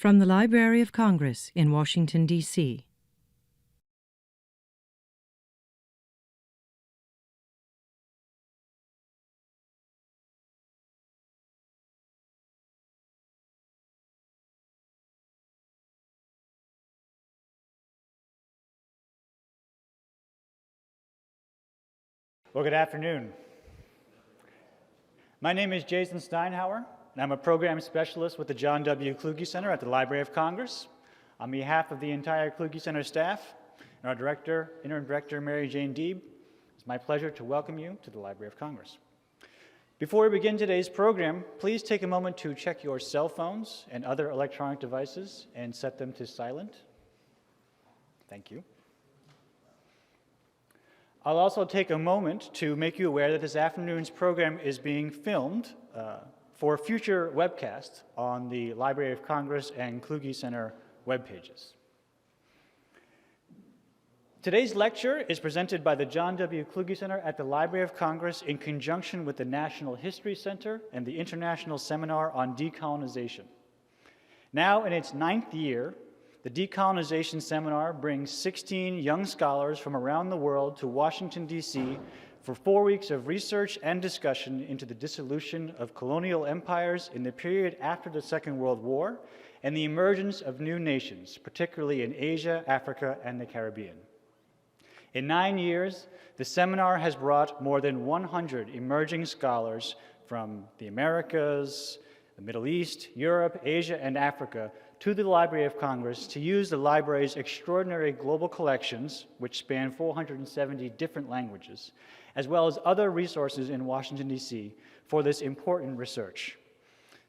From the Library of Congress in Washington, D.C. Well, good afternoon. My name is Jason Steinhauer, and I'm a program specialist with the John W. Kluge Center at the Library of Congress. On behalf of the entire Kluge Center staff and our director, interim director, Mary Jane Deeb, it's my pleasure to welcome you to the Library of Congress. Before we begin today's program, please take a moment to check your cell phones and other electronic devices and set them to silent. Thank you. I'll also take a moment to make you aware that this afternoon's program is being filmed for future webcasts on the Library of Congress and Kluge Center web pages. Today's lecture is presented by the John W. Kluge Center at the Library of Congress in conjunction with the National History Center and the International Seminar on Decolonization. Now in its 9th year, the Decolonization Seminar brings 16 young scholars from around the world to Washington, D.C. for 4 weeks of research and discussion into the dissolution of colonial empires in the period after the Second World War and the emergence of new nations, particularly in Asia, Africa, and the Caribbean. In 9 years, the seminar has brought more than 100 emerging scholars from the Americas, the Middle East, Europe, Asia, and Africa to the Library of Congress to use the library's extraordinary global collections, which span 470 different languages, as well as other resources in Washington, D.C., for this important research.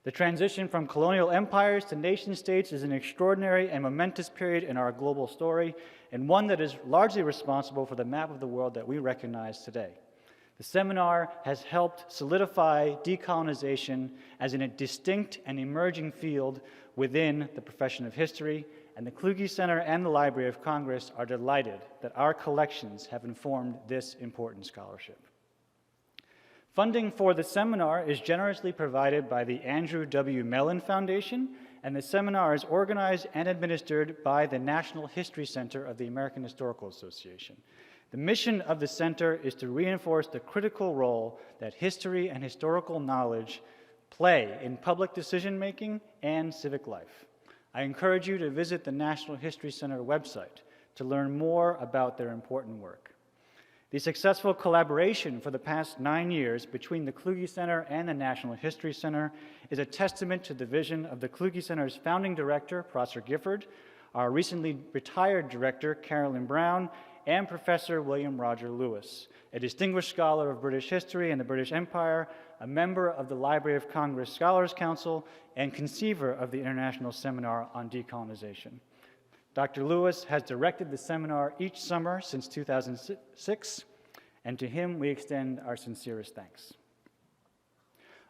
The transition from colonial empires to nation-states is an extraordinary and momentous period in our global story, and one that is largely responsible for the map of the world that we recognize today. The seminar has helped solidify decolonization as a distinct and emerging field within the profession of history, and the Kluge Center and the Library of Congress are delighted that our collections have informed this important scholarship. Funding for the seminar is generously provided by the Andrew W. Mellon Foundation, and the seminar is organized and administered by the National History Center of the American Historical Association. The mission of the center is to reinforce the critical role that history and historical knowledge play in public decision-making and civic life. I encourage you to visit the National History Center website to learn more about their important work. The successful collaboration for the past 9 years between the Kluge Center and the National History Center is a testament to the vision of the Kluge Center's founding director, Prosser Gifford, our recently retired director, Carolyn Brown, and Professor William Roger Lewis, a distinguished scholar of British history and the British Empire, a member of the Library of Congress Scholars Council, and conceiver of the International Seminar on Decolonization. Dr. Lewis has directed the seminar each summer since 2006, and to him we extend our sincerest thanks.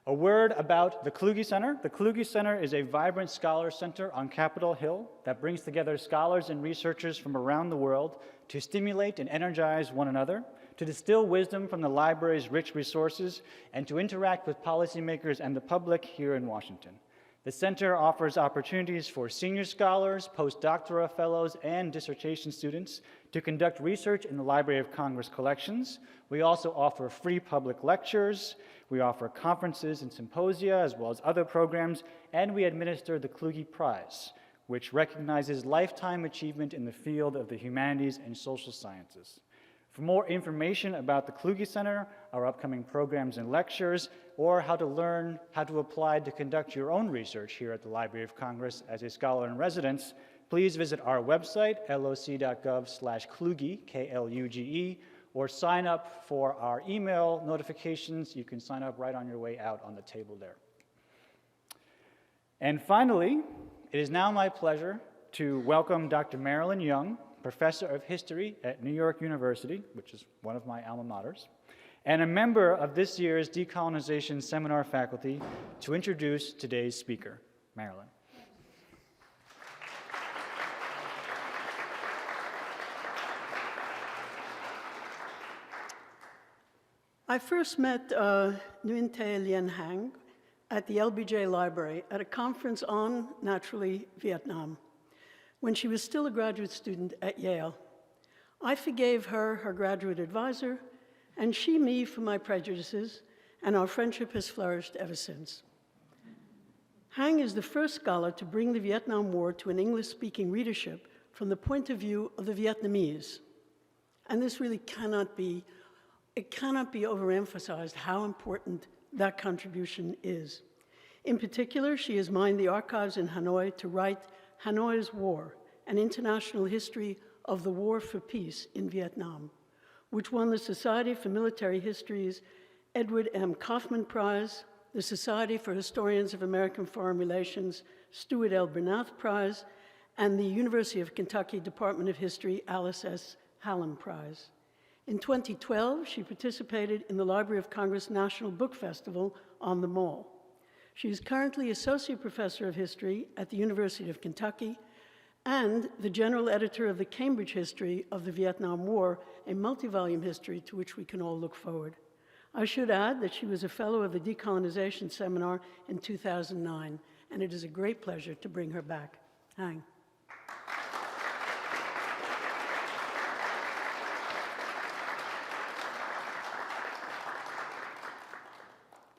A word about the Kluge Center. The Kluge Center is a vibrant scholar center on Capitol Hill that brings together scholars and researchers from around the world to stimulate and energize one another, to distill wisdom from the library's rich resources, and to interact with policymakers and the public here in Washington. The center offers opportunities for senior scholars, postdoctoral fellows, and dissertation students to conduct research in the Library of Congress collections. We also offer free public lectures. We offer conferences and symposia, as well as other programs, and we administer the Kluge Prize, which recognizes lifetime achievement in the field of the humanities and social sciences. For more information about the Kluge Center, our upcoming programs and lectures, or how to learn how to apply to conduct your own research here at the Library of Congress as a scholar in residence, please visit our website, loc.gov/kluge, K-L-U-G-E, or sign up for our email notifications. You can sign up right on your way out on the table there. And finally, it is now my pleasure to welcome Dr. Marilyn Young, Professor of History at New York University, which is one of my alma maters, and a member of this year's Decolonization Seminar faculty, to introduce today's speaker. Marilyn. I first met Nguyen Lien-Hang at the LBJ Library at a conference on, naturally, Vietnam, when she was still a graduate student at Yale. I forgave her, her graduate advisor, and she me for my prejudices, and our friendship has flourished ever since. Hang is the first scholar to bring the Vietnam War to an English-speaking readership from the point of view of the Vietnamese. And this really cannot be overemphasized how important that contribution is. In particular, she has mined the archives in Hanoi to write Hanoi's War, an international history of the war for peace in Vietnam, which won the Society for Military History's Edward M. Kaufman Prize, the Society for Historians of American Foreign Relations Stuart L. Bernath Prize, and the University of Kentucky Department of History Alice S. Hallam Prize. In 2012, she participated in the Library of Congress National Book Festival on the Mall. She is currently Associate Professor of History at the University of Kentucky and the General Editor of the Cambridge History of the Vietnam War, a multi-volume history to which we can all look forward. I should add that she was a Fellow of the Decolonization Seminar in 2009, and it is a great pleasure to bring her back. Hang.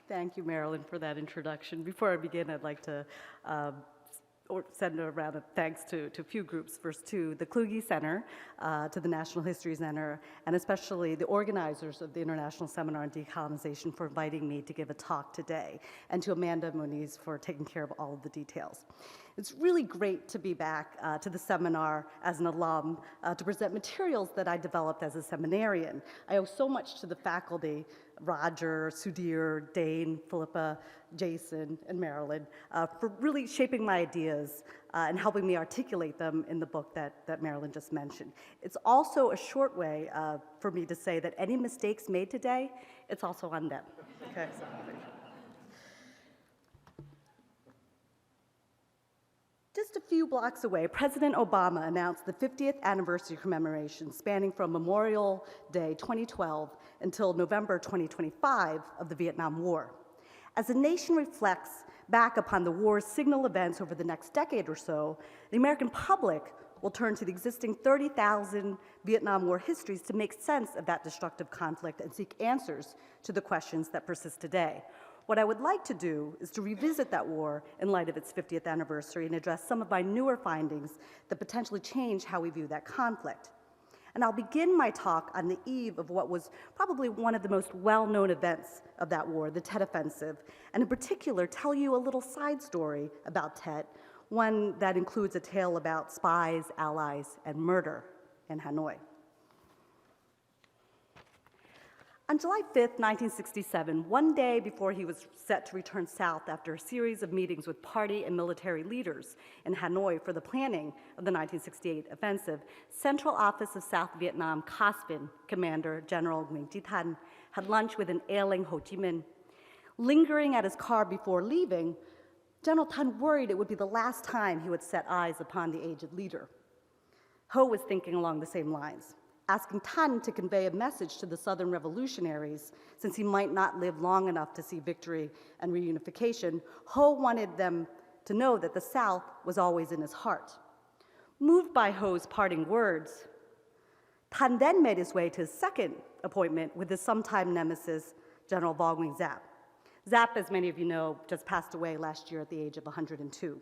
Thank you, Marilyn, for that introduction. Before I begin, I'd like to send a round of thanks to a few groups. First to the Kluge Center, to the National History Center, and especially the organizers of the International Seminar on Decolonization for inviting me to give a talk today, and to Amanda Moniz for taking care of all of the details. It's really great to be back to the seminar as an alum to present materials that I developed as a seminarian. I owe so much to the faculty, Roger, Sudhir, Dane, Philippa, Jason, and Marilyn, for really shaping my ideas and helping me articulate them in the book that Marilyn just mentioned. It's also a short way for me to say that any mistakes made today, it's also on them. Okay, so. Just a few blocks away, President Obama announced the 50th anniversary commemoration spanning from Memorial Day 2012 until November 2025 of the Vietnam War. As the nation reflects back upon the war's signal events over the next decade or so, the American public will turn to the existing 30,000 Vietnam War histories to make sense of that destructive conflict and seek answers to the questions that persist today. What I would like to do is to revisit that war in light of its 50th anniversary and address some of my newer findings that potentially change how we view that conflict. And I'll begin my talk on the eve of what was probably one of the most well-known events of that war, the Tet Offensive, and in particular tell you a little side story about Tet, one that includes a tale about spies, allies, and murder in Hanoi. On July 5th, 1967, one day before he was set to return south after a series of meetings with party and military leaders in Hanoi for the planning of the 1968 offensive, Central Office of South Vietnam COSVIN Commander General Nguyen Chi Thanh had lunch with an ailing Ho Chi Minh. Lingering at his car before leaving, General Thanh worried it would be the last time he would set eyes upon the aged leader. Ho was thinking along the same lines, asking Thanh to convey a message to the Southern revolutionaries, since he might not live long enough to see victory and reunification. Ho wanted them to know that the South was always in his heart. Moved by Ho's parting words, Thanh then made his way to his second appointment with his sometime nemesis, General Vo Nguyen Giap. Giap, as many of you know, just passed away last year at the age of 102.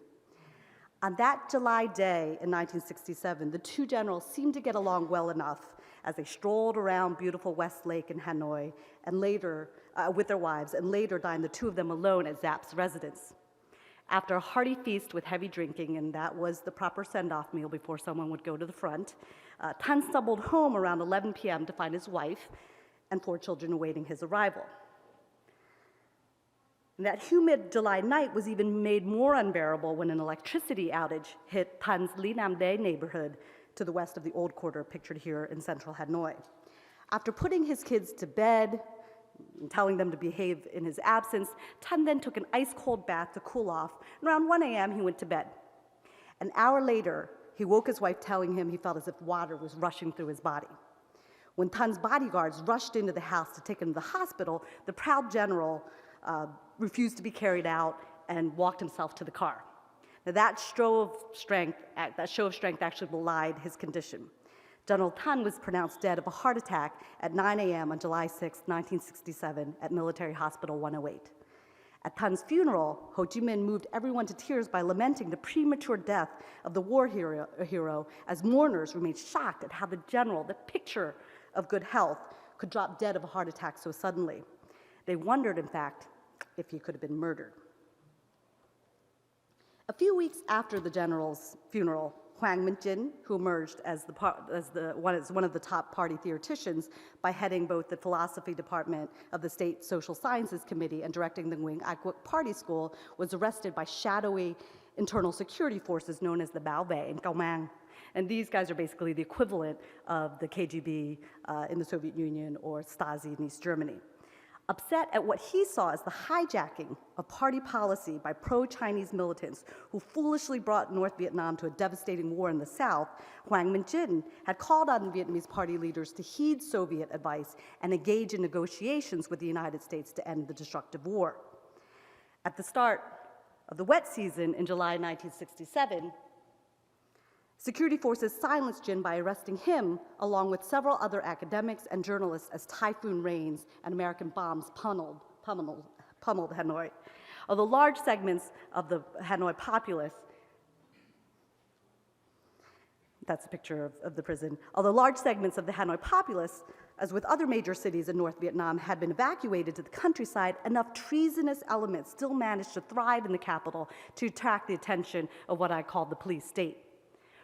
On that July day in 1967, the two generals seemed to get along well enough as they strolled around beautiful West Lake in Hanoi and later, with their wives, and later dined the two of them alone at Giap's residence. After a hearty feast with heavy drinking, and that was the proper send-off meal before someone would go to the front, Thanh stumbled home around 11 p.m. to find his wife and 4 children awaiting his arrival. And that humid July night was even made more unbearable when an electricity outage hit Than's Lien-Hang Nguyen neighborhood to the west of the Old Quarter, pictured here in central Hanoi. After putting his kids to bed and telling them to behave in his absence, Thanh then took an ice-cold bath to cool off, and around 1 a.m. he went to bed. An hour later, he woke his wife telling him he felt as if water was rushing through his body. When Than's bodyguards rushed into the house to take him to the hospital, the proud general refused to be carried out and walked himself to the car. Now, that show of strength actually belied his condition. General Tan was pronounced dead of a heart attack at 9 a.m. on July 6, 1967, at Military Hospital 108. At Tan's funeral, Ho Chi Minh moved everyone to tears by lamenting the premature death of the war hero, as mourners remained shocked at how the general, the picture of good health, could drop dead of a heart attack so suddenly. They wondered, in fact, if he could have been murdered. A few weeks after the general's funeral, Huang Minjin, who emerged as one of the top party theoreticians by heading both the philosophy department of the State Social Sciences Committee and directing the Nguyen Ai Quoc Party School, was arrested by shadowy internal security forces known as the Bao Bei in Kaomang. And these guys are basically the equivalent of the KGB in the Soviet Union or Stasi in East Germany. Upset at what he saw as the hijacking of party policy by pro-Chinese militants who foolishly brought North Vietnam to a devastating war in the South, Huang Minjin had called on the Vietnamese party leaders to heed Soviet advice and engage in negotiations with the United States to end the destructive war. At the start of the wet season in July 1967, security forces silenced Jin by arresting him, along with several other academics and journalists, as typhoon rains and American bombs pummeled Hanoi. Although large segments of the Hanoi populace, that's a picture of the prison, although large segments of the Hanoi populace, as with other major cities in North Vietnam, had been evacuated to the countryside, enough treasonous elements still managed to thrive in the capital to attract the attention of what I call the police state.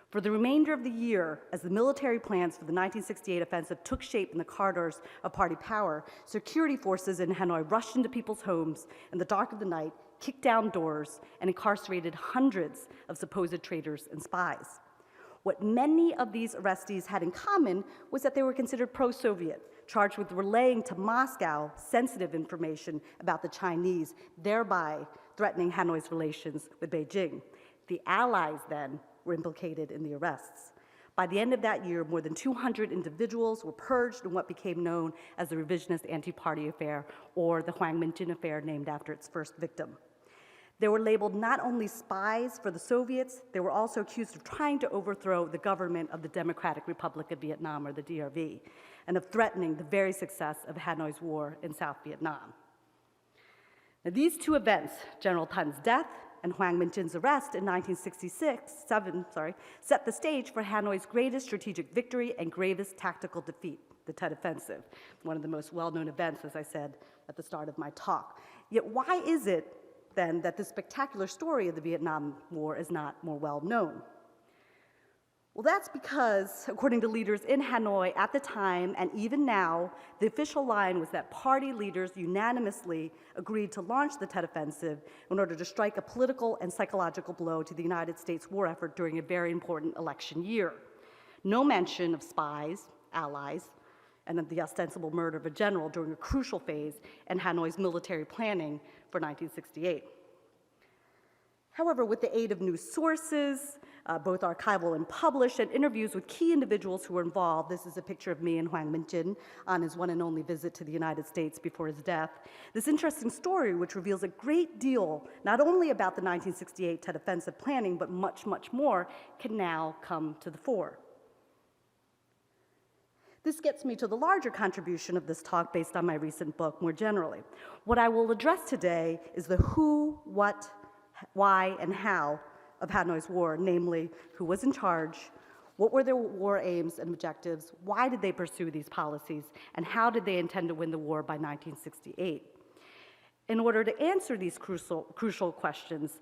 For the remainder of the year, as the military plans for the 1968 offensive took shape in the corridors of party power, security forces in Hanoi rushed into people's homes in the dark of the night, kicked down doors, and incarcerated hundreds of supposed traitors and spies. What many of these arrestees had in common was that they were considered pro-Soviet, charged with relaying to Moscow sensitive information about the Chinese, thereby threatening Hanoi's relations with Beijing. The Allies, then, were implicated in the arrests. By the end of that year, more than 200 individuals were purged in what became known as the revisionist anti-party affair, or the Huang Minjin affair, named after its first victim. They were labeled not only spies for the Soviets, they were also accused of trying to overthrow the government of the Democratic Republic of Vietnam, or the DRV, and of threatening the very success of Hanoi's war in South Vietnam. Now, these two events, General Tan's death and Huang Minjin's arrest in 1967, set the stage for Hanoi's greatest strategic victory and gravest tactical defeat, the Tet Offensive, one of the most well-known events, as I said at the start of my talk. Yet why is it, then, that this spectacular story of the Vietnam War is not more well-known? Well, that's because, according to leaders in Hanoi at the time and even now, the official line was that party leaders unanimously agreed to launch the Tet Offensive in order to strike a political and psychological blow to the United States war effort during a very important election year. No mention of spies, allies, and of the ostensible murder of a general during a crucial phase in Hanoi's military planning for 1968. However, with the aid of news sources, both archival and published, and interviews with key individuals who were involved, this is a picture of me and Huang Minjin on his one and only visit to the United States before his death. This interesting story, which reveals a great deal, not only about the 1968 Tet Offensive planning, but much, much more, can now come to the fore. This gets me to the larger contribution of this talk based on my recent book more generally. What I will address today is the who, what, why, and how of Hanoi's war, namely, who was in charge, what were their war aims and objectives, why did they pursue these policies, and how did they intend to win the war by 1968? In order to answer these crucial questions,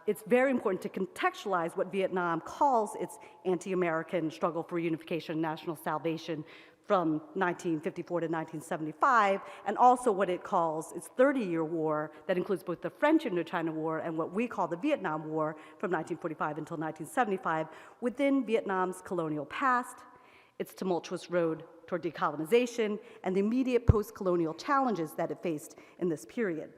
it's very important to contextualize what Vietnam calls its anti-American struggle for unification and national salvation from 1954 to 1975, and also what it calls its 30-year war that includes both the French Indochina War and what we call the Vietnam War from 1945 until 1975, within Vietnam's colonial past, its tumultuous road toward decolonization, and the immediate post-colonial challenges that it faced in this period.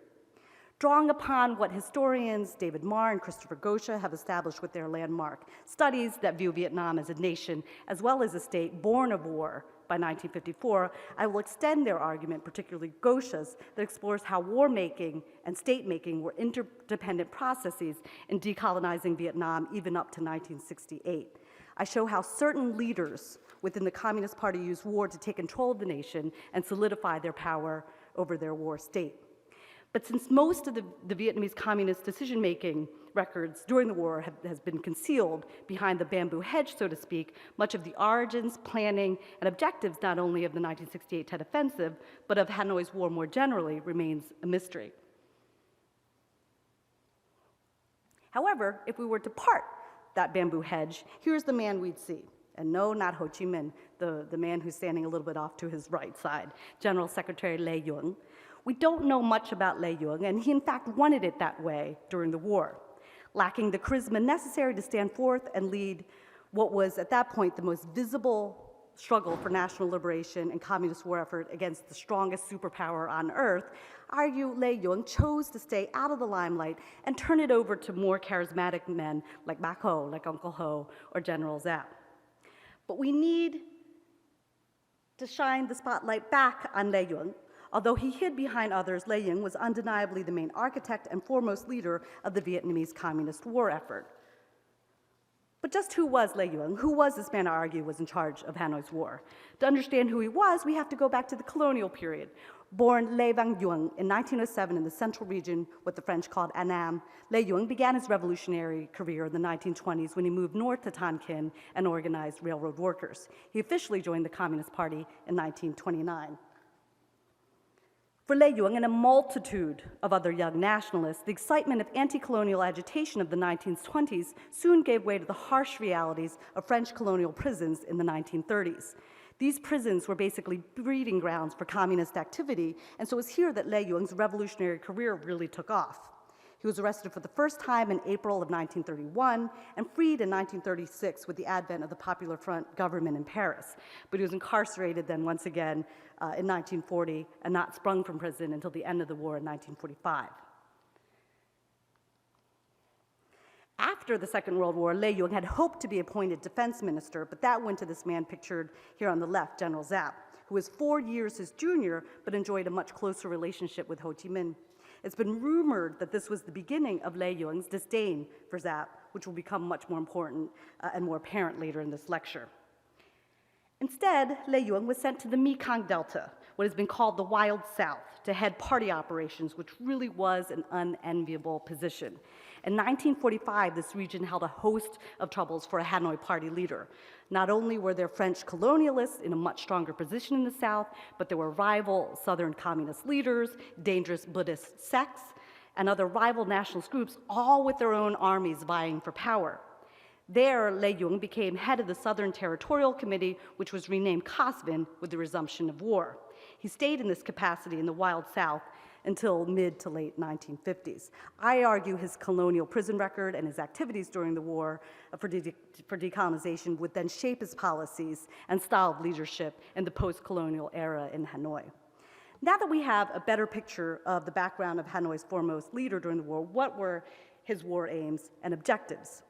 Drawing upon what historians David Marr and Christopher Gosha have established with their landmark studies that view Vietnam as a nation, as well as a state born of war, by 1954, I will extend their argument, particularly Gauche's, that explores how war-making and state-making were interdependent processes in decolonizing Vietnam even up to 1968. I show how certain leaders within the Communist Party used war to take control of the nation and solidify their power over their war state. But since most of the Vietnamese communist decision-making records during the war has been concealed behind the bamboo hedge, so to speak, much of the origins, planning, and objectives not only of the 1968 Tet Offensive, but of Hanoi's war more generally remains a mystery. However, if we were to part that bamboo hedge, here's the man we'd see. And no, not Ho Chi Minh, the man who's standing a little bit off to his right side, General Secretary Liang. We don't know much about Liang, and he in fact wanted it that way during the war, lacking the charisma necessary to stand forth and lead what was at that point the most visible struggle for national liberation and communist war effort against the strongest superpower on earth. Argue Liang chose to stay out of the limelight and turn it over to more charismatic men like Bác Hồ, like Uncle Ho, or General Giap. But we need to shine the spotlight back on Liang. Although he hid behind others, Liang was undeniably the main architect and foremost leader of the Vietnamese communist war effort. But just who was Liang? Who was this man I argue was in charge of Hanoi's war? To understand who he was, we have to go back to the colonial period. Born Lien-Hang Nguyen in 1907 in the central region, what the French called Annam, Liang began his revolutionary career in the 1920s when he moved north to Tonkin and organized railroad workers. He officially joined the Communist Party in 1929. For Liang and a multitude of other young nationalists, the excitement of anti-colonial agitation of the 1920s soon gave way to the harsh realities of French colonial prisons in the 1930s. These prisons were basically breeding grounds for communist activity, and so it was here that Liang's revolutionary career really took off. He was arrested for the first time in April of 1931 and freed in 1936 with the advent of the Popular Front government in Paris. But he was incarcerated then once again in 1940 and not sprung from prison until the end of the war in 1945. After the Second World War, Liang had hoped to be appointed defense minister, but that went to this man pictured here on the left, General Giap, who was 4 years his junior but enjoyed a much closer relationship with Ho Chi Minh. It's been rumored that this was the beginning of Liang's disdain for Giap, which will become much more important and more apparent later in this lecture. Instead, Liang was sent to the Mekong Delta, what has been called the Wild South, to head party operations, which really was an unenviable position. In 1945, this region held a host of troubles for a Hanoi party leader. Not only were there French colonialists in a much stronger position in the South, but there were rival Southern communist leaders, dangerous Buddhist sects, and other rival nationalist groups, all with their own armies vying for power. There, Liang became head of the Southern Territorial Committee, which was renamed COSVIN with the resumption of war. He stayed in this capacity in the Wild South until mid to late 1950s. I argue his colonial prison record and his activities during the war for decolonization would then shape his policies and style of leadership in the post-colonial era in Hanoi. Now that we have a better picture of the background of Hanoi's foremost leader during the war, what were his war aims and objectives?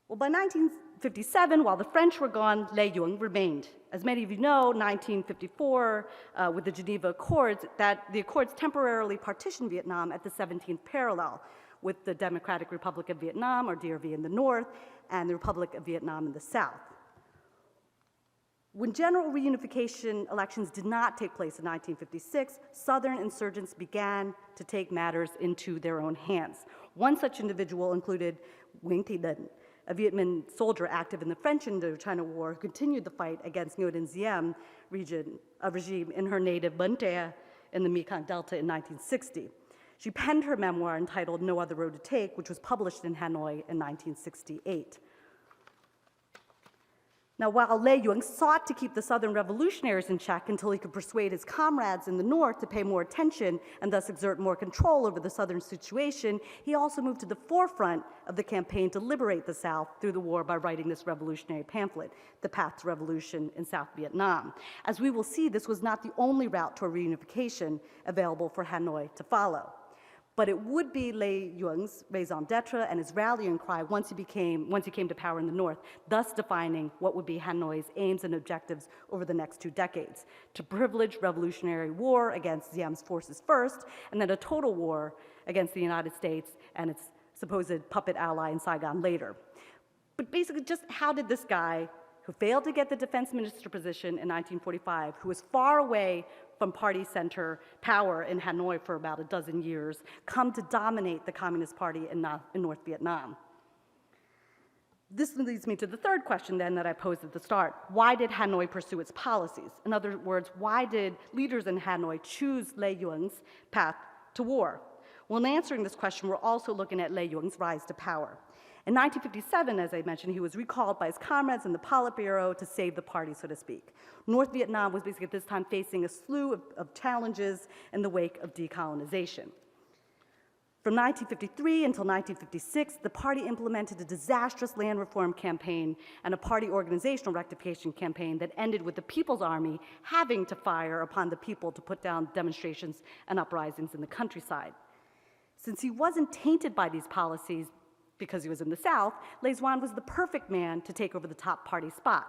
Well, by 1957, while the French were gone, Liang remained. As many of you know, 1954, with the Geneva Accords, that the Accords temporarily partitioned Vietnam at the 17th parallel, with the Democratic Republic of Vietnam, or DRV, in the north, and the Republic of Vietnam in the south. When general reunification elections did not take place in 1956, Southern insurgents began to take matters into their own hands. One such individual included Nguyen Thi Dinh, a Viet Minh soldier active in the French Indochina War, who continued the fight against Ngo Dinh Diem regime in her native Bun Tre in the Mekong Delta in 1960. She penned her memoir entitled No Other Road to Take, which was published in Hanoi in 1968. Now, while Liang sought to keep the Southern revolutionaries in check until he could persuade his comrades in the North to pay more attention and thus exert more control over the Southern situation, he also moved to the forefront of the campaign to liberate the South through the war by writing this revolutionary pamphlet, The Path to Revolution in South Vietnam. As we will see, this was not the only route toward reunification available for Hanoi to follow. But it would be Lei Yuan's raison d'etre and his rallying cry once he came to power in the north, thus defining what would be Hanoi's aims and objectives over the next 2 decades: to privilege revolutionary war against Diem's forces first, and then a total war against the United States and its supposed puppet ally in Saigon later. But basically, just how did this guy, who failed to get the defense minister position in 1945, who was far away from party center power in Hanoi for about a dozen years, come to dominate the Communist Party in North Vietnam? This leads me to the third question then that I posed at the start. Why did Hanoi pursue its policies? In other words, why did leaders in Hanoi choose Lei Yuan's path to war? Well, in answering this question, we're also looking at Lei Yuan's rise to power. In 1957, as I mentioned, he was recalled by his comrades in the Politburo to save the party, so to speak. North Vietnam was basically at this time facing a slew of challenges in the wake of decolonization. From 1953 until 1956, the party implemented a disastrous land reform campaign and a party organizational rectification campaign that ended with the People's Army having to fire upon the people to put down demonstrations and uprisings in the countryside. Since he wasn't tainted by these policies because he was in the South, Lei Yuan was the perfect man to take over the top party spot.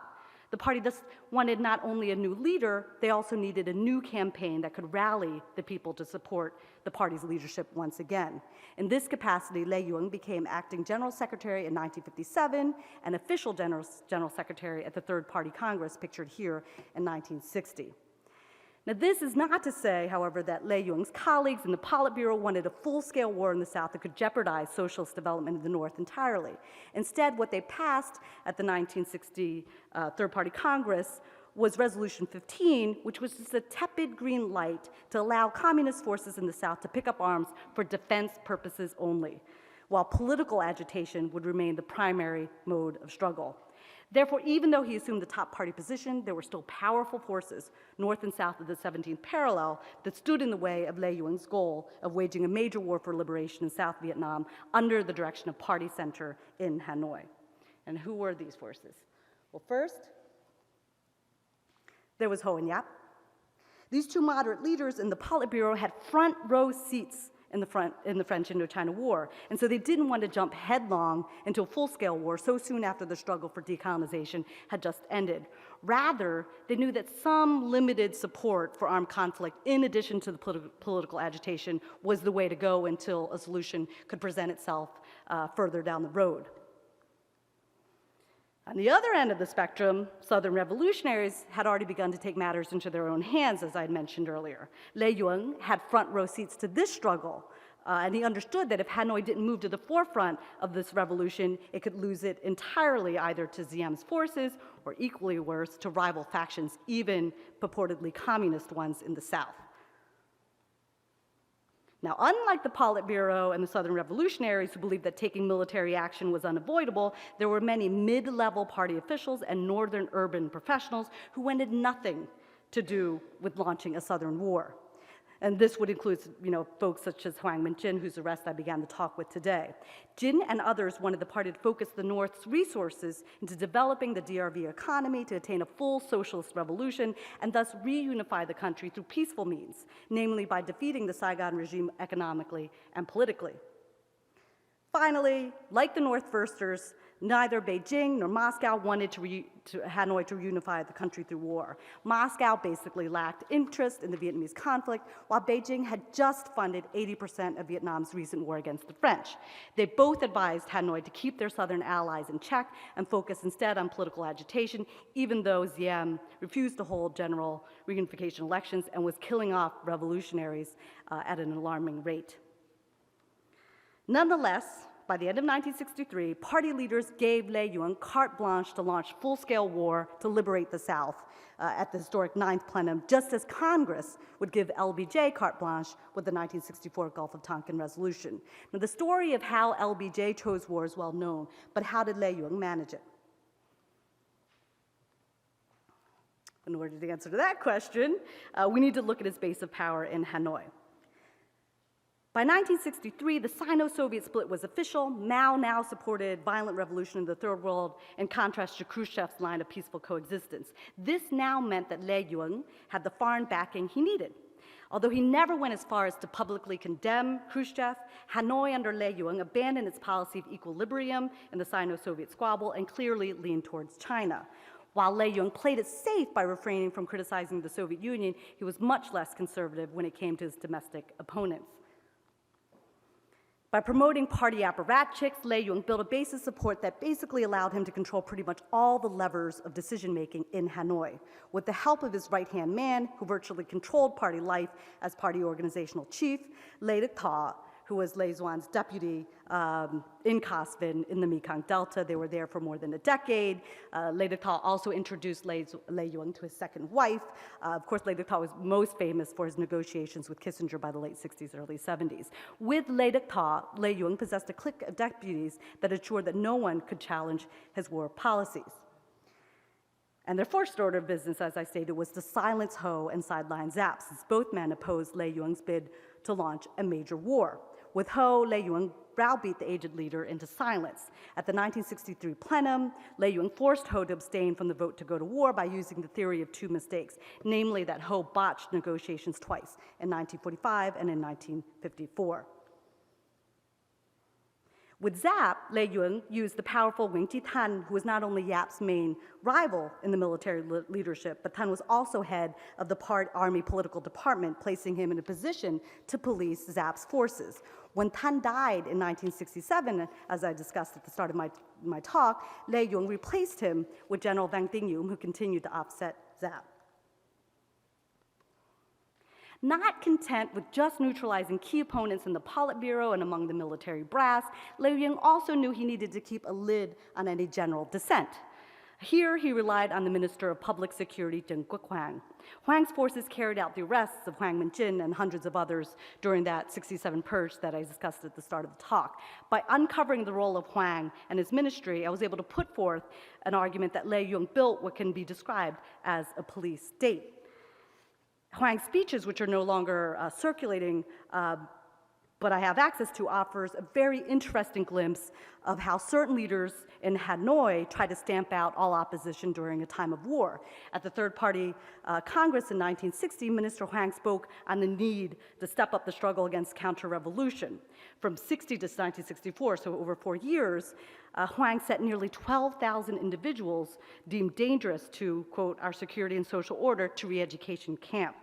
The party thus wanted not only a new leader, they also needed a new campaign that could rally the people to support the party's leadership once again. In this capacity, Lei Yuan became acting general secretary in 1957 and official general secretary at the Third Party Congress, pictured here, in 1960. Now, this is not to say, however, that Lei Yuan's colleagues in the Politburo wanted a full-scale war in the South that could jeopardize socialist development in the North entirely. Instead, what they passed at the 1960 Third Party Congress was Resolution 15, which was just a tepid green light to allow communist forces in the South to pick up arms for defense purposes only, while political agitation would remain the primary mode of struggle. Therefore, even though he assumed the top party position, there were still powerful forces north and south of the 17th parallel that stood in the way of Lei Yuan's goal of waging a major war for liberation in South Vietnam under the direction of Party Center in Hanoi. And who were these forces? Well, first, there was Ho and Yap. These two moderate leaders in the Politburo had front row seats in the French Indochina War. And so they didn't want to jump headlong into a full-scale war so soon after the struggle for decolonization had just ended. Rather, they knew that some limited support for armed conflict, in addition to the political agitation, was the way to go until a solution could present itself further down the road. On the other end of the spectrum, Southern revolutionaries had already begun to take matters into their own hands, as I had mentioned earlier. Lei Yuan had front row seats to this struggle, and he understood that if Hanoi didn't move to the forefront of this revolution, it could lose it entirely either to Diem's forces or, equally worse, to rival factions, even purportedly communist ones in the South. Now, unlike the Politburo and the Southern revolutionaries who believed that taking military action was unavoidable, there were many mid-level party officials and northern urban professionals who wanted nothing to do with launching a Southern war. And this would include, folks such as Hoang Minh Jin, whose arrest I began the talk with today. Jin and others wanted the party to focus the North's resources into developing the DRV economy to attain a full socialist revolution and thus reunify the country through peaceful means, namely by defeating the Saigon regime economically and politically. Finally, like the North Firsters, neither Beijing nor Moscow wanted Hanoi to reunify the country through war. Moscow basically lacked interest in the Vietnamese conflict, while Beijing had just funded 80% of Vietnam's recent war against the French. They both advised Hanoi to keep their southern allies in check and focus instead on political agitation, even though Diem refused to hold general reunification elections and was killing off revolutionaries at an alarming rate. Nonetheless, by the end of 1963, party leaders gave Lei Yuan carte blanche to launch full-scale war to liberate the South at the historic 9th plenum, just as Congress would give LBJ carte blanche with the 1964 Gulf of Tonkin resolution. Now, the story of how LBJ chose war is well known, but how did Lei Yuan manage it? In order to answer to that question, we need to look at his base of power in Hanoi. By 1963, the Sino-Soviet split was official. Mao now supported violent revolution in the Third World in contrast to Khrushchev's line of peaceful coexistence. This now meant that Lei Yuan had the foreign backing he needed. Although he never went as far as to publicly condemn Khrushchev, Hanoi under Liang abandoned its policy of equilibrium in the Sino-Soviet squabble and clearly leaned towards China. While Liang played it safe by refraining from criticizing the Soviet Union, he was much less conservative when it came to his domestic opponents. By promoting party apparatchiks, Liang built a base of support that basically allowed him to control pretty much all the levers of decision-making in Hanoi. With the help of his right-hand man, who virtually controlled party life as party organizational chief, Tet, who was Lê Duan's deputy in Pavin in the Mekong Delta. They were there for more than a decade. Tet also introduced Liang to his second wife. Of course, Tet was most famous for his negotiations with Kissinger by the late 60s, early 70s. With Tet, Liang possessed a clique of deputies that ensured that no one could challenge his war policies. And their first order of business, as I stated, was to silence Ho and sideline Zap, since both men opposed Liang's bid to launch a major war. With Ho, Liang browbeat the aged leader into silence. At the 1963 plenum, Liang forced Ho to abstain from the vote to go to war by using the theory of two mistakes, namely that Ho botched negotiations twice, in 1945 and in 1954. With Zap, Liang used the powerful Wing Tan, who was not only Yap's main rival in the military leadership, but Tan was also head of the Army political department, placing him in a position to police Zap's forces. When Tan died in 1967, as I discussed at the start of my talk, Liang replaced him with General Vang Dingyum, who continued to offset Zap. Not content with just neutralizing key opponents in the Politburo and among the military brass, Liang also knew he needed to keep a lid on any general dissent. Here, he relied on the Minister of Public Security, Deng Guoquang. Huang's forces carried out the arrests of Huang Minjin and hundreds of others during that 67 purge that I discussed at the start of the talk. By uncovering the role of Huang and his ministry, I was able to put forth an argument that Liang built what can be described as a police state. Huang's speeches, which are no longer circulating, but I have access to, offers a very interesting glimpse of how certain leaders in Hanoi tried to stamp out all opposition during a time of war. At the Third Party Congress in 1960, Minister Huang spoke on the need to step up the struggle against counter-revolution. From 60 to 1964, so over 4 years, Huang set nearly 12,000 individuals deemed dangerous to, quote, our security and social order to re-education camp.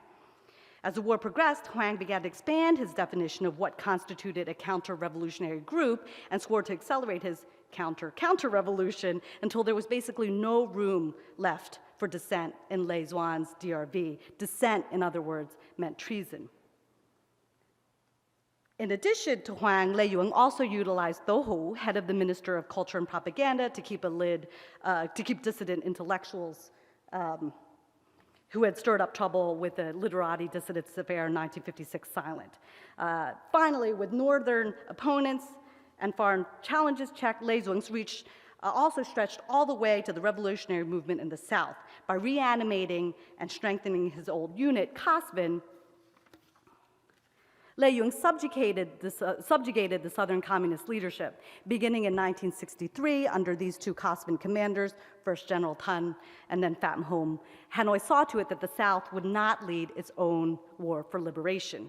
As the war progressed, Huang began to expand his definition of what constituted a counter-revolutionary group and swore to accelerate his counter-revolution until there was basically no room left for dissent in Lê Duan's DRV. Dissent, in other words, meant treason. In addition to Huang, Liang also utilized Dou Hu, head of the Minister of Culture and Propaganda, to keep dissident intellectuals who had stirred up trouble with the literati dissidents affair in 1956 silent. Finally, with northern opponents and foreign challenges checked, Liang's reach also stretched all the way to the revolutionary movement in the South. By reanimating and strengthening his old unit, Pavin, Liang subjugated the Southern Communist leadership. Beginning in 1963, under these two Pavin commanders, first General Tan and then Pham Hom, Hanoi saw to it that the South would not lead its own war for liberation.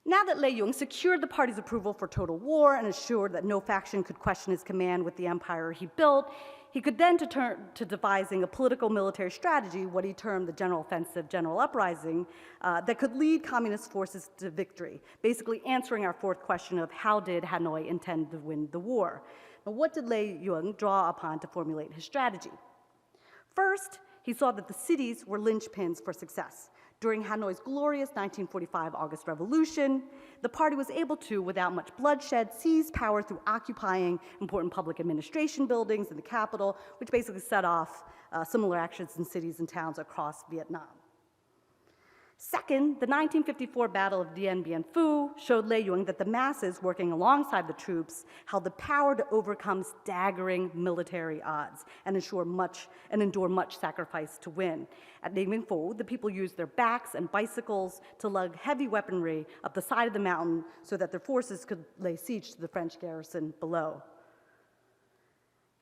Now that Liang secured the party's approval for total war and assured that no faction could question his command with the empire he built, he could then turn to devising a political military strategy, what he termed the General Offensive, General Uprising, that could lead communist forces to victory, basically answering our fourth question of how did Hanoi intend to win the war. Now, what did Liang draw upon to formulate his strategy? First, he saw that the cities were linchpins for success. During Hanoi's glorious 1945 August Revolution, the party was able to, without much bloodshed, seize power through occupying important public administration buildings in the capital, which basically set off similar actions in cities and towns across Vietnam. Second, the 1954 Battle of Dien Bien Phu showed Liang that the masses working alongside the troops held the power to overcome staggering military odds and endure much sacrifice to win. At Dien Bien Phu, the people used their backs and bicycles to lug heavy weaponry up the side of the mountain so that their forces could lay siege to the French garrison below.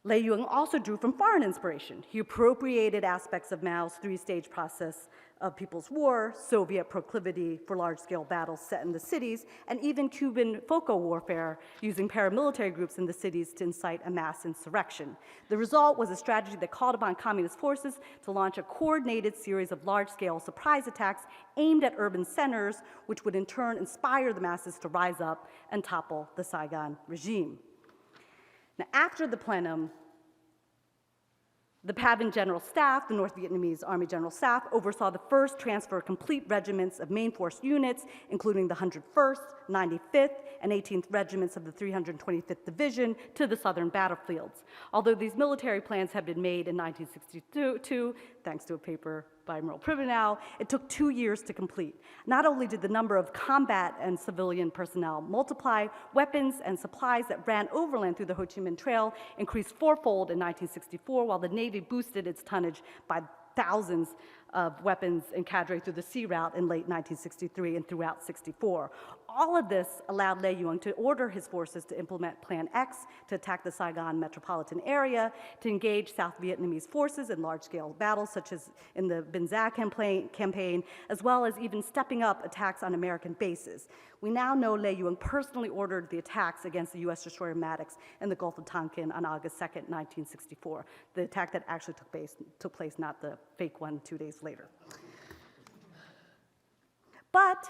Liang also drew from foreign inspiration. He appropriated aspects of Mao's three-stage process of People's War, Soviet proclivity for large-scale battles set in the cities, and even Cuban FOCO warfare, using paramilitary groups in the cities to incite a mass insurrection. The result was a strategy that called upon communist forces to launch a coordinated series of large-scale surprise attacks aimed at urban centers, which would in turn inspire the masses to rise up and topple the Saigon regime. Now, after the plenum, the Pavin General Staff, the North Vietnamese Army General Staff, oversaw the first transfer of complete regiments of main force units, including the 101st, 95th, and 18th regiments of the 325th Division, to the southern battlefields. Although these military plans had been made in 1962, thanks to a paper by Admiral Pavin, it took 2 years to complete. Not only did the number of combat and civilian personnel multiply, weapons and supplies that ran overland through the Ho Chi Minh Trail increased fourfold in 1964, while the Navy boosted its tonnage by thousands of weapons and cadre through the sea route in late 1963 and throughout 64. All of this allowed Liang to order his forces to implement Plan X to attack the Saigon metropolitan area, to engage South Vietnamese forces in large-scale battles, such as in the Binh Gia campaign, as well as even stepping up attacks on American bases. We now know Liang personally ordered the attacks against the U.S. destroyer Maddox in the Gulf of Tonkin on August 2nd, 1964, the attack that actually took place, not the fake one 2 days later. But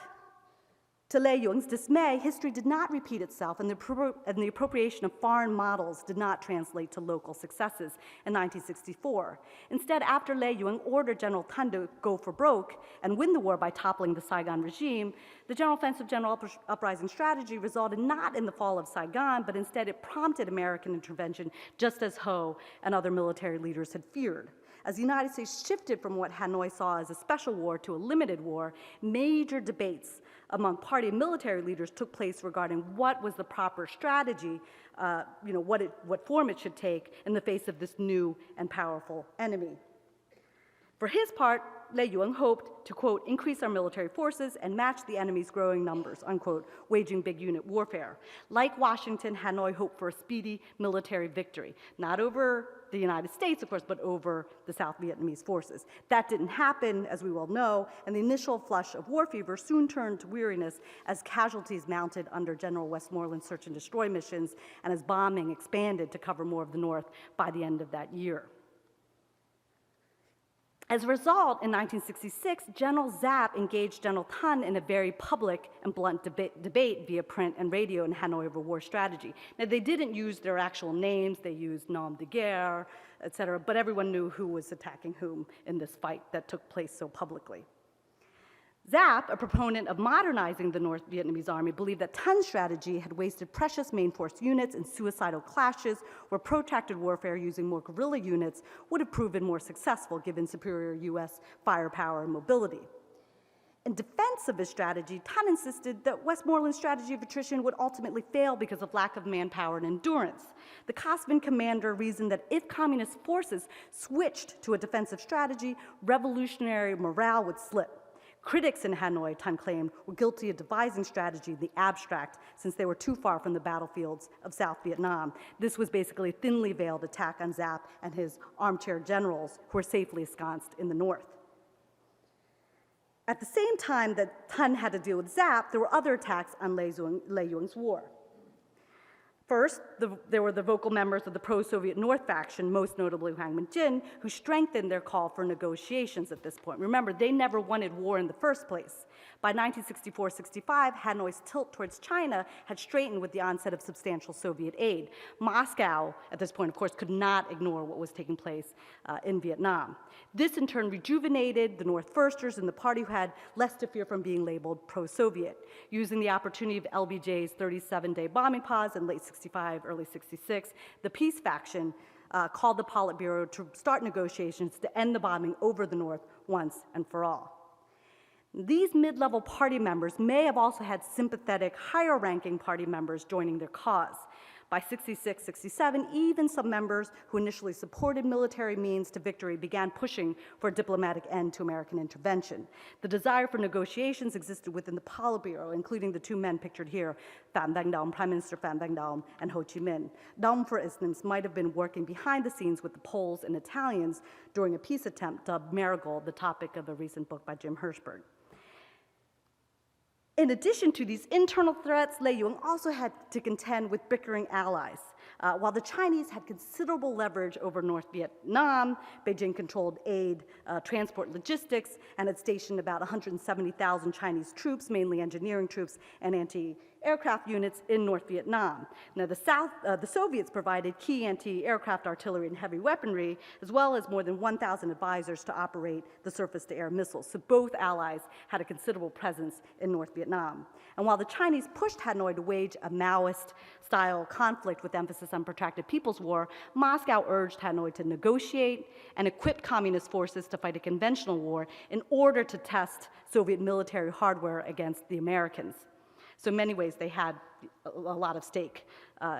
to Liang's dismay, history did not repeat itself, and the appropriation of foreign models did not translate to local successes in 1964. Instead, after Liang ordered General Tan to go for broke and win the war by toppling the Saigon regime, the General Offensive General Uprising strategy resulted not in the fall of Saigon, but instead it prompted American intervention, just as Ho and other military leaders had feared. As the United States shifted from what Hanoi saw as a special war to a limited war, major debates among party and military leaders took place regarding what was the proper strategy, what form it should take in the face of this new and powerful enemy. For his part, Liang hoped to, quote, increase our military forces and match the enemy's growing numbers, unquote, waging big unit warfare. Like Washington, Hanoi hoped for a speedy military victory, not over the United States, of course, but over the South Vietnamese forces. That didn't happen, as we well know, and the initial flush of war fever soon turned to weariness as casualties mounted under General Westmoreland's search and destroy missions and as bombing expanded to cover more of the North by the end of that year. As a result, in 1966, General Giap engaged General Tan in a very public and blunt debate via print and radio in Hanoi over war strategy. Now, they didn't use their actual names, they used nom de guerre, et cetera, but everyone knew who was attacking whom in this fight that took place so publicly. Giap, a proponent of modernizing the North Vietnamese army, believed that Tan's strategy had wasted precious main force units in suicidal clashes where protracted warfare using more guerrilla units would have proven more successful given superior U.S. firepower and mobility. In defense of his strategy, Tan insisted that Westmoreland's strategy of attrition would ultimately fail because of lack of manpower and endurance. The Cosvin commander reasoned that if communist forces switched to a defensive strategy, revolutionary morale would slip. Critics in Hanoi, Tan claimed, were guilty of devising strategy in the abstract since they were too far from the battlefields of South Vietnam. This was basically a thinly veiled attack on Giap and his armchair generals who were safely ensconced in the north. At the same time that Tan had to deal with Giap, there were other attacks on Liang's war. First, there were the vocal members of the pro-Soviet North faction, most notably Lien-Hang Nguyen, who strengthened their call for negotiations at this point. Remember, they never wanted war in the first place. By 1964-65, Hanoi's tilt towards China had straightened with the onset of substantial Soviet aid. Moscow, at this point, of course, could not ignore what was taking place in Vietnam. This, in turn, rejuvenated the North Firsters and the party who had less to fear from being labeled pro-Soviet. Using the opportunity of LBJ's 37-day bombing pause in late 65, early 66, the peace faction called the Politburo to start negotiations to end the bombing over the North once and for all. These mid-level party members may have also had sympathetic, higher-ranking party members joining their cause. By 66-67, even some members who initially supported military means to victory began pushing for a diplomatic end to American intervention. The desire for negotiations existed within the Politburo, including the two men pictured here, Pham Van Dam, Prime Minister Pham Van Dam, and Ho Chi Minh. Dam, for instance, might have been working behind the scenes with the Poles and Italians during a peace attempt dubbed Marigold, the topic of a recent book by Jim Hirschberg. In addition to these internal threats, Lê Duong also had to contend with bickering allies. While the Chinese had considerable leverage over North Vietnam, Beijing controlled aid, transport, logistics, and had stationed about 170,000 Chinese troops, mainly engineering troops and anti-aircraft units in North Vietnam. Now, the Soviets provided key anti-aircraft artillery and heavy weaponry, as well as more than 1,000 advisors to operate the surface-to-air missiles. So both allies had a considerable presence in North Vietnam. And while the Chinese pushed Hanoi to wage a Maoist-style conflict with emphasis on protracted People's War, Moscow urged Hanoi to negotiate and equip communist forces to fight a conventional war in order to test Soviet military hardware against the Americans. So in many ways, they had a lot of stake,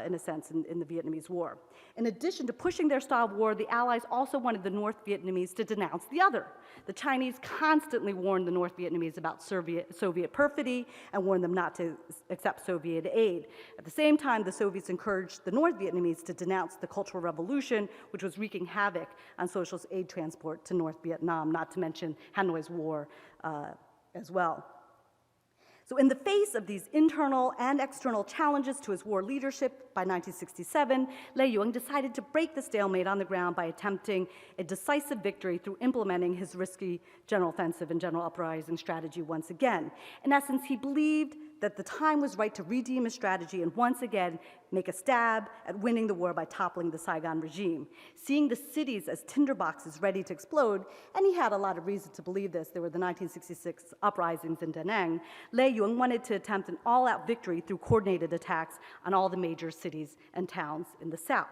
in a sense, in the Vietnamese War. In addition to pushing their style of war, the Allies also wanted the North Vietnamese to denounce the other. The Chinese constantly warned the North Vietnamese about Soviet perfidy and warned them not to accept Soviet aid. At the same time, the Soviets encouraged the North Vietnamese to denounce the Cultural Revolution, which was wreaking havoc on socialist aid transport to North Vietnam, not to mention Hanoi's war as well. So in the face of these internal and external challenges to his war leadership, by 1967, Lê Duong decided to break the stalemate on the ground by attempting a decisive victory through implementing his risky general offensive and general uprising strategy once again. In essence, he believed that the time was right to redeem his strategy and once again make a stab at winning the war by toppling the Saigon regime. Seeing the cities as tinderboxes ready to explode, and he had a lot of reason to believe this, there were the 1966 uprisings in Da Nang, Lê Duong wanted to attempt an all-out victory through coordinated attacks on all the major cities and towns in the south.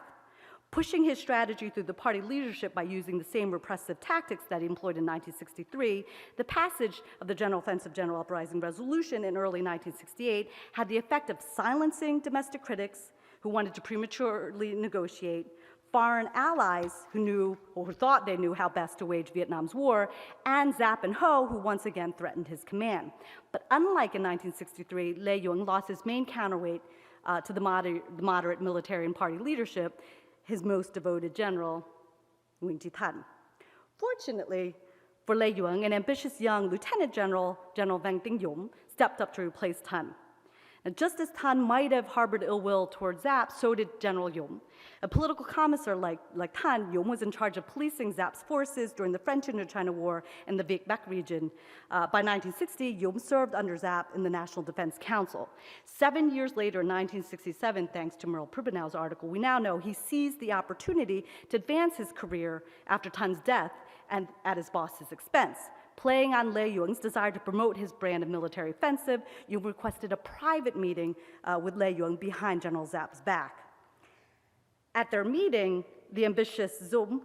Pushing his strategy through the party leadership by using the same repressive tactics that he employed in 1963, the passage of the General Offensive General Uprising Resolution in early 1968 had the effect of silencing domestic critics who wanted to prematurely negotiate, foreign allies who knew or who thought they knew how best to wage Vietnam's war, and Giap and Ho, who once again threatened his command. But unlike in 1963, Lê Duong lost his main counterweight to the moderate military and party leadership, his most devoted general, Nguyen Chi Thanh. Fortunately for Lê Duong, an ambitious young lieutenant general, General Vang Tinh Yum, stepped up to replace Thanh. And just as Thanh might have harbored ill will towards Giap, so did General Yum. A political commissar like Thanh, Yum was in charge of policing Giap's forces during the French Indochina War in the Viet Bec region. By 1960, Yum served under Giap in the National Defense Council. 7 years later, in 1967, thanks to Merle Pribbenau's article, we now know he seized the opportunity to advance his career after Than's death and at his boss's expense. Playing on Lê Duong's desire to promote his brand of military offensive, Yum requested a private meeting with Lê Duong behind General Giap's back. At their meeting, the ambitious Yum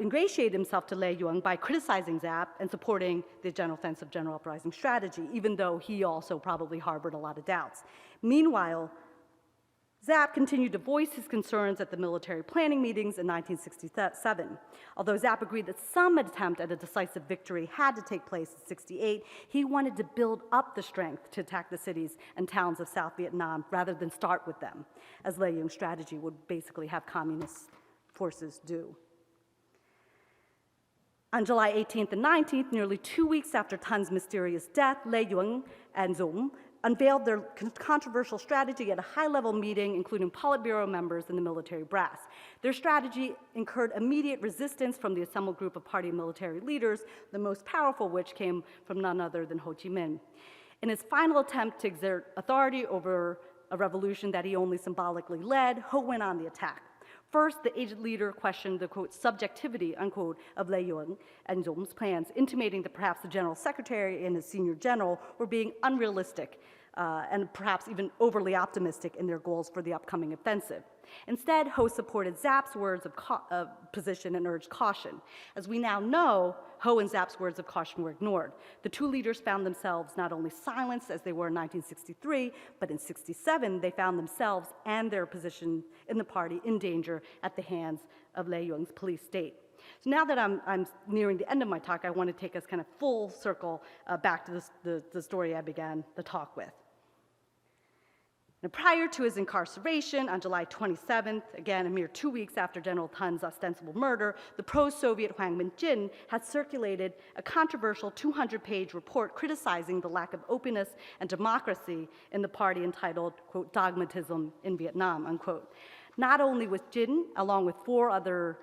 ingratiated himself to Lê Duong by criticizing Giap and supporting the General Offensive General Uprising strategy, even though he also probably harbored a lot of doubts. Meanwhile, Giap continued to voice his concerns at the military planning meetings in 1967. Although Giap agreed that some attempt at a decisive victory had to take place in 1968, he wanted to build up the strength to attack the cities and towns of South Vietnam rather than start with them, as Lê Duong's strategy would basically have communist forces do. On July 18th and 19th, nearly 2 weeks after Than's mysterious death, Lê Duong and Yum unveiled their controversial strategy at a high-level meeting, including Politburo members and the military brass. Their strategy incurred immediate resistance from the assembled group of party and military leaders, the most powerful of which came from none other than Ho Chi Minh. In his final attempt to exert authority over a revolution that he only symbolically led, Ho went on the attack. First, the aged leader questioned the, quote, subjectivity, unquote, of Lê Duong and Yum's plans, intimating that perhaps the general secretary and his senior general were being unrealistic and perhaps even overly optimistic in their goals for the upcoming offensive. Instead, Ho supported Zapp's words of position and urged caution. As we now know, Ho and Zapp's words of caution were ignored. The two leaders found themselves not only silenced as they were in 1963, but in 1967 they found themselves and their position in the party in danger at the hands of Lei Yung's police state. So now that I'm nearing the end of my talk, I want to take us kind of full circle back to the story I began the talk with. Now, prior to his incarceration on July 27th, again a mere 2 weeks after General Tun's ostensible murder, the pro-Soviet Huang Min-jin had circulated a controversial 200-page report criticizing the lack of openness and democracy in the party entitled, quote, "Dogmatism in Vietnam," unquote. Not only was Jin, along with 4 other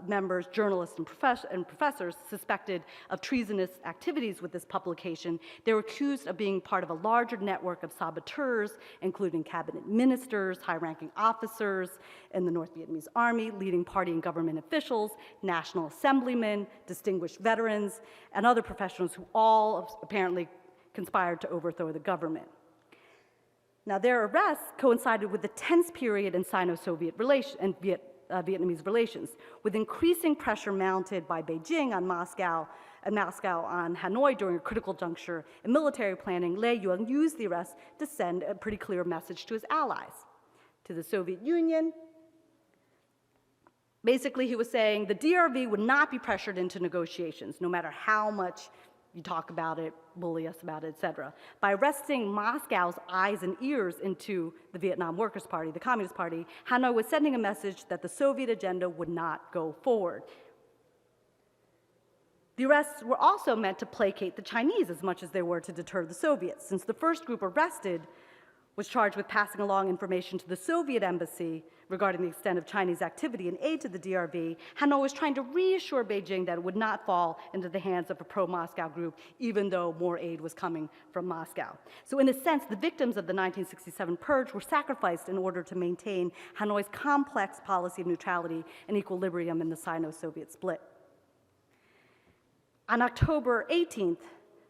members, journalists, and professors suspected of treasonous activities with this publication, they were accused of being part of a larger network of saboteurs, including cabinet ministers, high-ranking officers in the North Vietnamese army, leading party and government officials, national assemblymen, distinguished veterans, and other professionals who all apparently conspired to overthrow the government. Now, their arrests coincided with the tense period in Sino-Soviet relations and Vietnamese relations, with increasing pressure mounted by Beijing on Moscow and Moscow on Hanoi during a critical juncture in military planning. Lei Yung used the arrests to send a pretty clear message to his allies. To the Soviet Union, basically he was saying the DRV would not be pressured into negotiations, no matter how much you talk about it, bully us about it, et cetera. By arresting Moscow's eyes and ears into the Vietnam Workers' Party, the Communist Party, Hanoi was sending a message that the Soviet agenda would not go forward. The arrests were also meant to placate the Chinese as much as they were to deter the Soviets. Since the first group arrested was charged with passing along information to the Soviet embassy regarding the extent of Chinese activity and aid to the DRV, Hanoi was trying to reassure Beijing that it would not fall into the hands of a pro-Moscow group, even though more aid was coming from Moscow. So in a sense, the victims of the 1967 purge were sacrificed in order to maintain Hanoi's complex policy of neutrality and equilibrium in the Sino-Soviet split. On October 18th,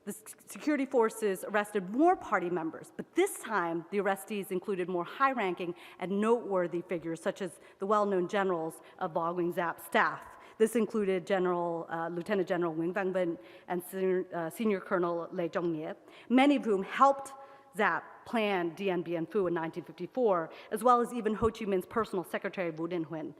the security forces arrested more party members, but this time the arrestees included more high-ranking and noteworthy figures, such as the well-known generals of Lawing Zapp's staff. This included Lieutenant General Nguyen Van Binh and Senior Colonel Lê Trong Nghia, many of whom helped Zapp plan Dien Bien Phu in 1954, as well as even Ho Chi Minh's personal secretary, Vu Dinh Huynh.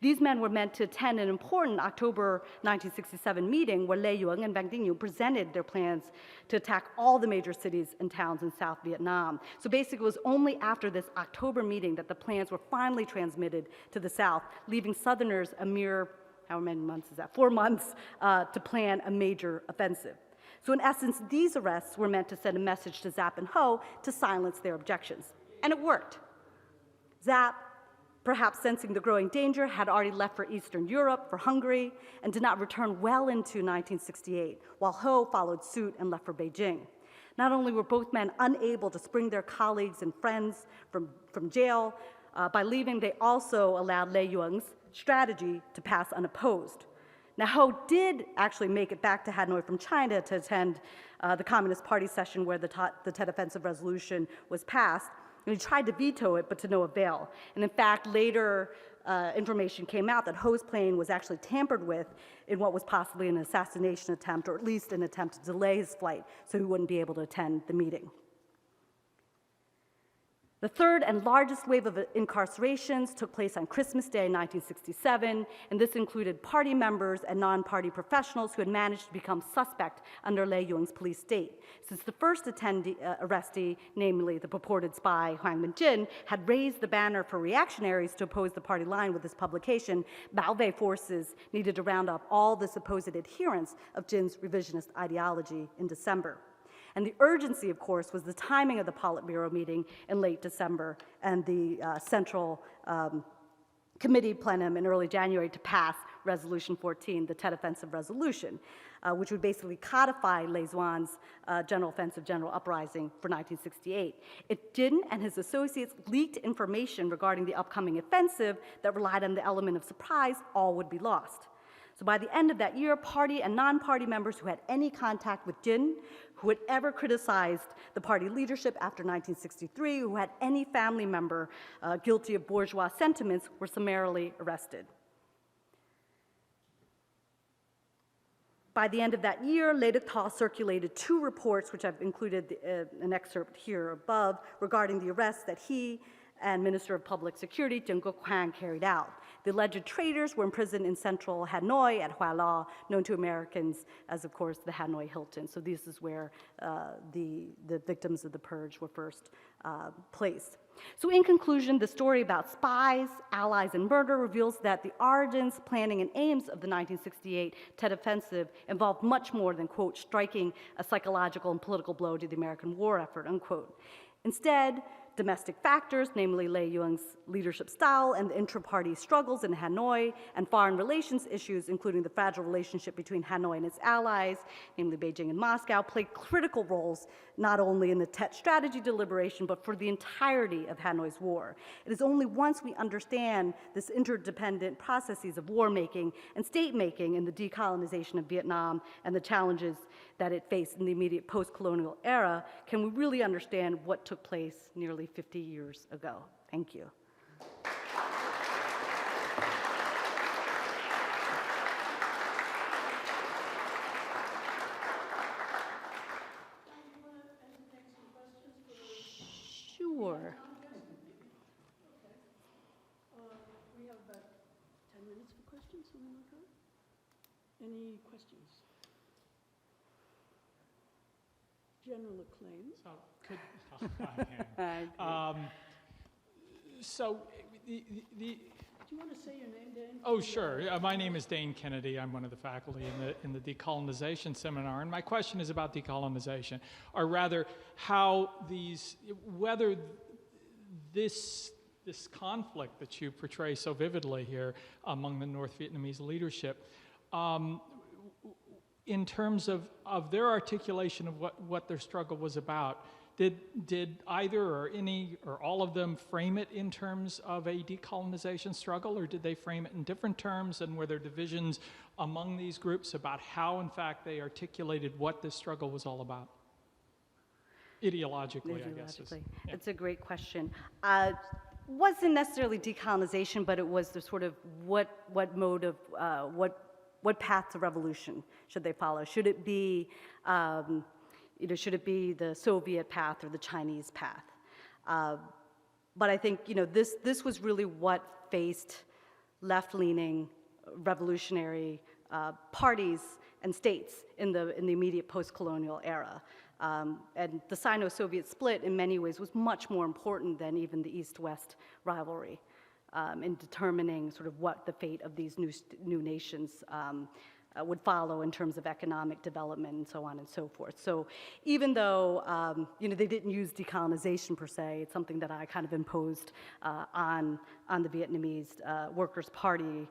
These men were meant to attend an important October 1967 meeting where Lei Yung and Van Dinh Huynh presented their plans to attack all the major cities and towns in South Vietnam. So basically, it was only after this October meeting that the plans were finally transmitted to the South, leaving Southerners a mere, how many months is that? 4 months to plan a major offensive. So in essence, these arrests were meant to send a message to Zapp and Ho to silence their objections. And it worked. Zapp, perhaps sensing the growing danger, had already left for Eastern Europe, for Hungary, and did not return well into 1968, while Ho followed suit and left for Beijing. Not only were both men unable to spring their colleagues and friends from jail, by leaving, they also allowed Lei Yung's strategy to pass unopposed. Now, Ho did actually make it back to Hanoi from China to attend the Communist Party session where the Tet Offensive resolution was passed, and he tried to veto it, but to no avail. And in fact, later information came out that Ho's plane was actually tampered with in what was possibly an assassination attempt, or at least an attempt to delay his flight so he wouldn't be able to attend the meeting. The third and largest wave of incarcerations took place on Christmas Day, 1967, and this included party members and non-party professionals who had managed to become suspect under Lei Yung's police state. Since the first arrestee, namely the purported spy Huang Min-jin, had raised the banner for reactionaries to oppose the party line with this publication, Bao forces needed to round up all the supposed adherents of Jin's revisionist ideology in December. And the urgency, of course, was the timing of the Politburo meeting in late December and the Central Committee plenum in early January to pass Resolution 14, the Tet Offensive resolution, which would basically codify Lei Xuan's General Offensive General Uprising for 1968. If Jin and his associates leaked information regarding the upcoming offensive that relied on the element of surprise, all would be lost. So by the end of that year, party and non-party members who had any contact with Jin, who had ever criticized the party leadership after 1963, who had any family member guilty of bourgeois sentiments, were summarily arrested. By the end of that year, Le Duc circulated 2 reports, which I've included an excerpt here above, regarding the arrests that he and Minister of Public Security Chen Guoquan carried out. The alleged traitors were imprisoned in central Hanoi at Hua La, known to Americans as, of course, the Hanoi Hilton. So this is where the victims of the purge were first placed. So in conclusion, the story about spies, allies, and murder reveals that the origins, planning, and aims of the 1968 Tet Offensive involved much more than, quote, striking a psychological and political blow to the American war effort, unquote. Instead, domestic factors, namely Lei Yuan's leadership style and the intra-party struggles in Hanoi, and foreign relations issues, including the fragile relationship between Hanoi and its allies, namely Beijing and Moscow, played critical roles not only in the Tet strategy deliberation, but for the entirety of Hanoi's war. It is only once we understand this interdependent processes of war-making and state-making in the decolonization of Vietnam and the challenges that it faced in the immediate post-colonial era can we really understand what took place nearly 50 years ago. Thank you. Sure. We have about 10 minutes for questions, something like that. Any questions? General acclaim. So, Do you want to say your name, Dan? oh, sure. My name is Dane Kennedy. I'm one of the faculty in the decolonization seminar, and my question is about decolonization, or rather, whether this conflict that you portray so vividly here among the North Vietnamese leadership, in terms of their articulation of what their struggle was about, did either or any or all of them frame it in terms of a decolonization struggle, or did they frame it in different terms, and were there divisions among these groups about how, in fact, they articulated what this struggle was all about? Ideologically, I guess. Yeah. It's a great question. Wasn't necessarily decolonization, but it was the sort of what mode of, what path to revolution should they follow? Should it be, should it be the Soviet path or the Chinese path? But I think, this was really what faced left-leaning revolutionary parties and states in the immediate post-colonial era. And the Sino-Soviet split, in many ways, was much more important than even the East-West rivalry in determining sort of what the fate of these new nations would follow in terms of economic development and so on and so forth. So even though they didn't use decolonization per se, it's something that I kind of imposed on the Vietnamese Workers' Party,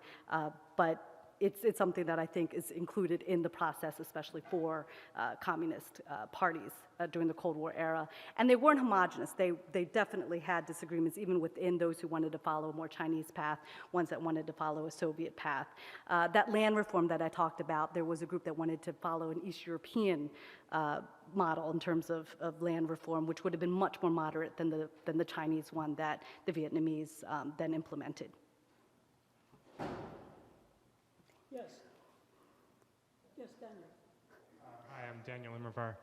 but it's something that I think is included in the process, especially for communist parties during the Cold War era. And they weren't homogenous. They definitely had disagreements, even within those who wanted to follow a more Chinese path, ones that wanted to follow a Soviet path. That land reform that I talked about, there was a group that wanted to follow an East European model in terms of land reform, which would have been much more moderate than the Chinese one that the Vietnamese then implemented. Yes. Yes, Daniel. Hi, I'm Daniel Immervar.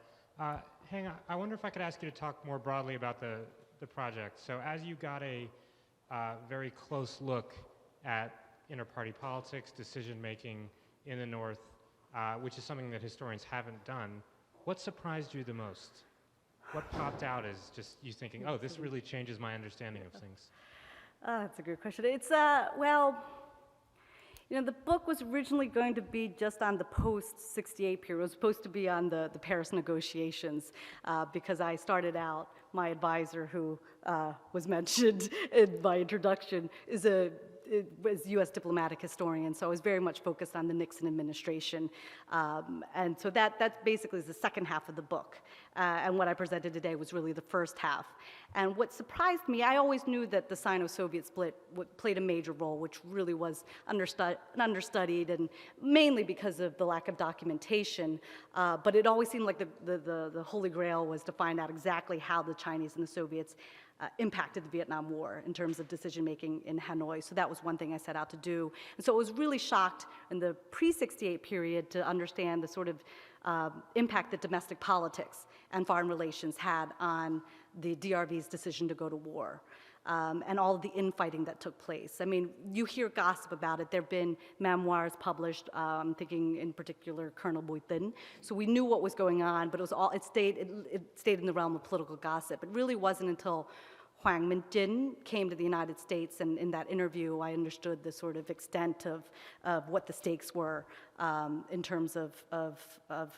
Hang on, I wonder if I could ask you to talk more broadly about the project. So as you got a very close look at inter-party politics, decision-making in the North, which is something that historians haven't done, what surprised you the most? What popped out as just you thinking, oh, this really changes my understanding of things? That's a good question. It's, the book was originally going to be just on the post-68 period. It was supposed to be on the Paris negotiations because I started out, my advisor who was mentioned in my introduction is was U.S. diplomatic historian, so I was very much focused on the Nixon administration. And so that basically is the second half of the book. And what I presented today was really the first half. And what surprised me, I always knew that the Sino-Soviet split played a major role, which really was understudied, and mainly because of the lack of documentation. But it always seemed like the Holy Grail was to find out exactly how the Chinese and the Soviets impacted the Vietnam War in terms of decision-making in Hanoi. So that was one thing I set out to do. And so I was really shocked in the pre-68 period to understand the sort of impact that domestic politics and foreign relations had on the DRV's decision to go to war. And all of the infighting that took place. I mean, you hear gossip about it. There have been memoirs published, I'm thinking in particular Colonel Bui Tin. So we knew what was going on, but it stayed in the realm of political gossip. It really wasn't until Hoàng Minh Chinh came to the United States, and in that interview, I understood the sort of extent of what the stakes were in terms of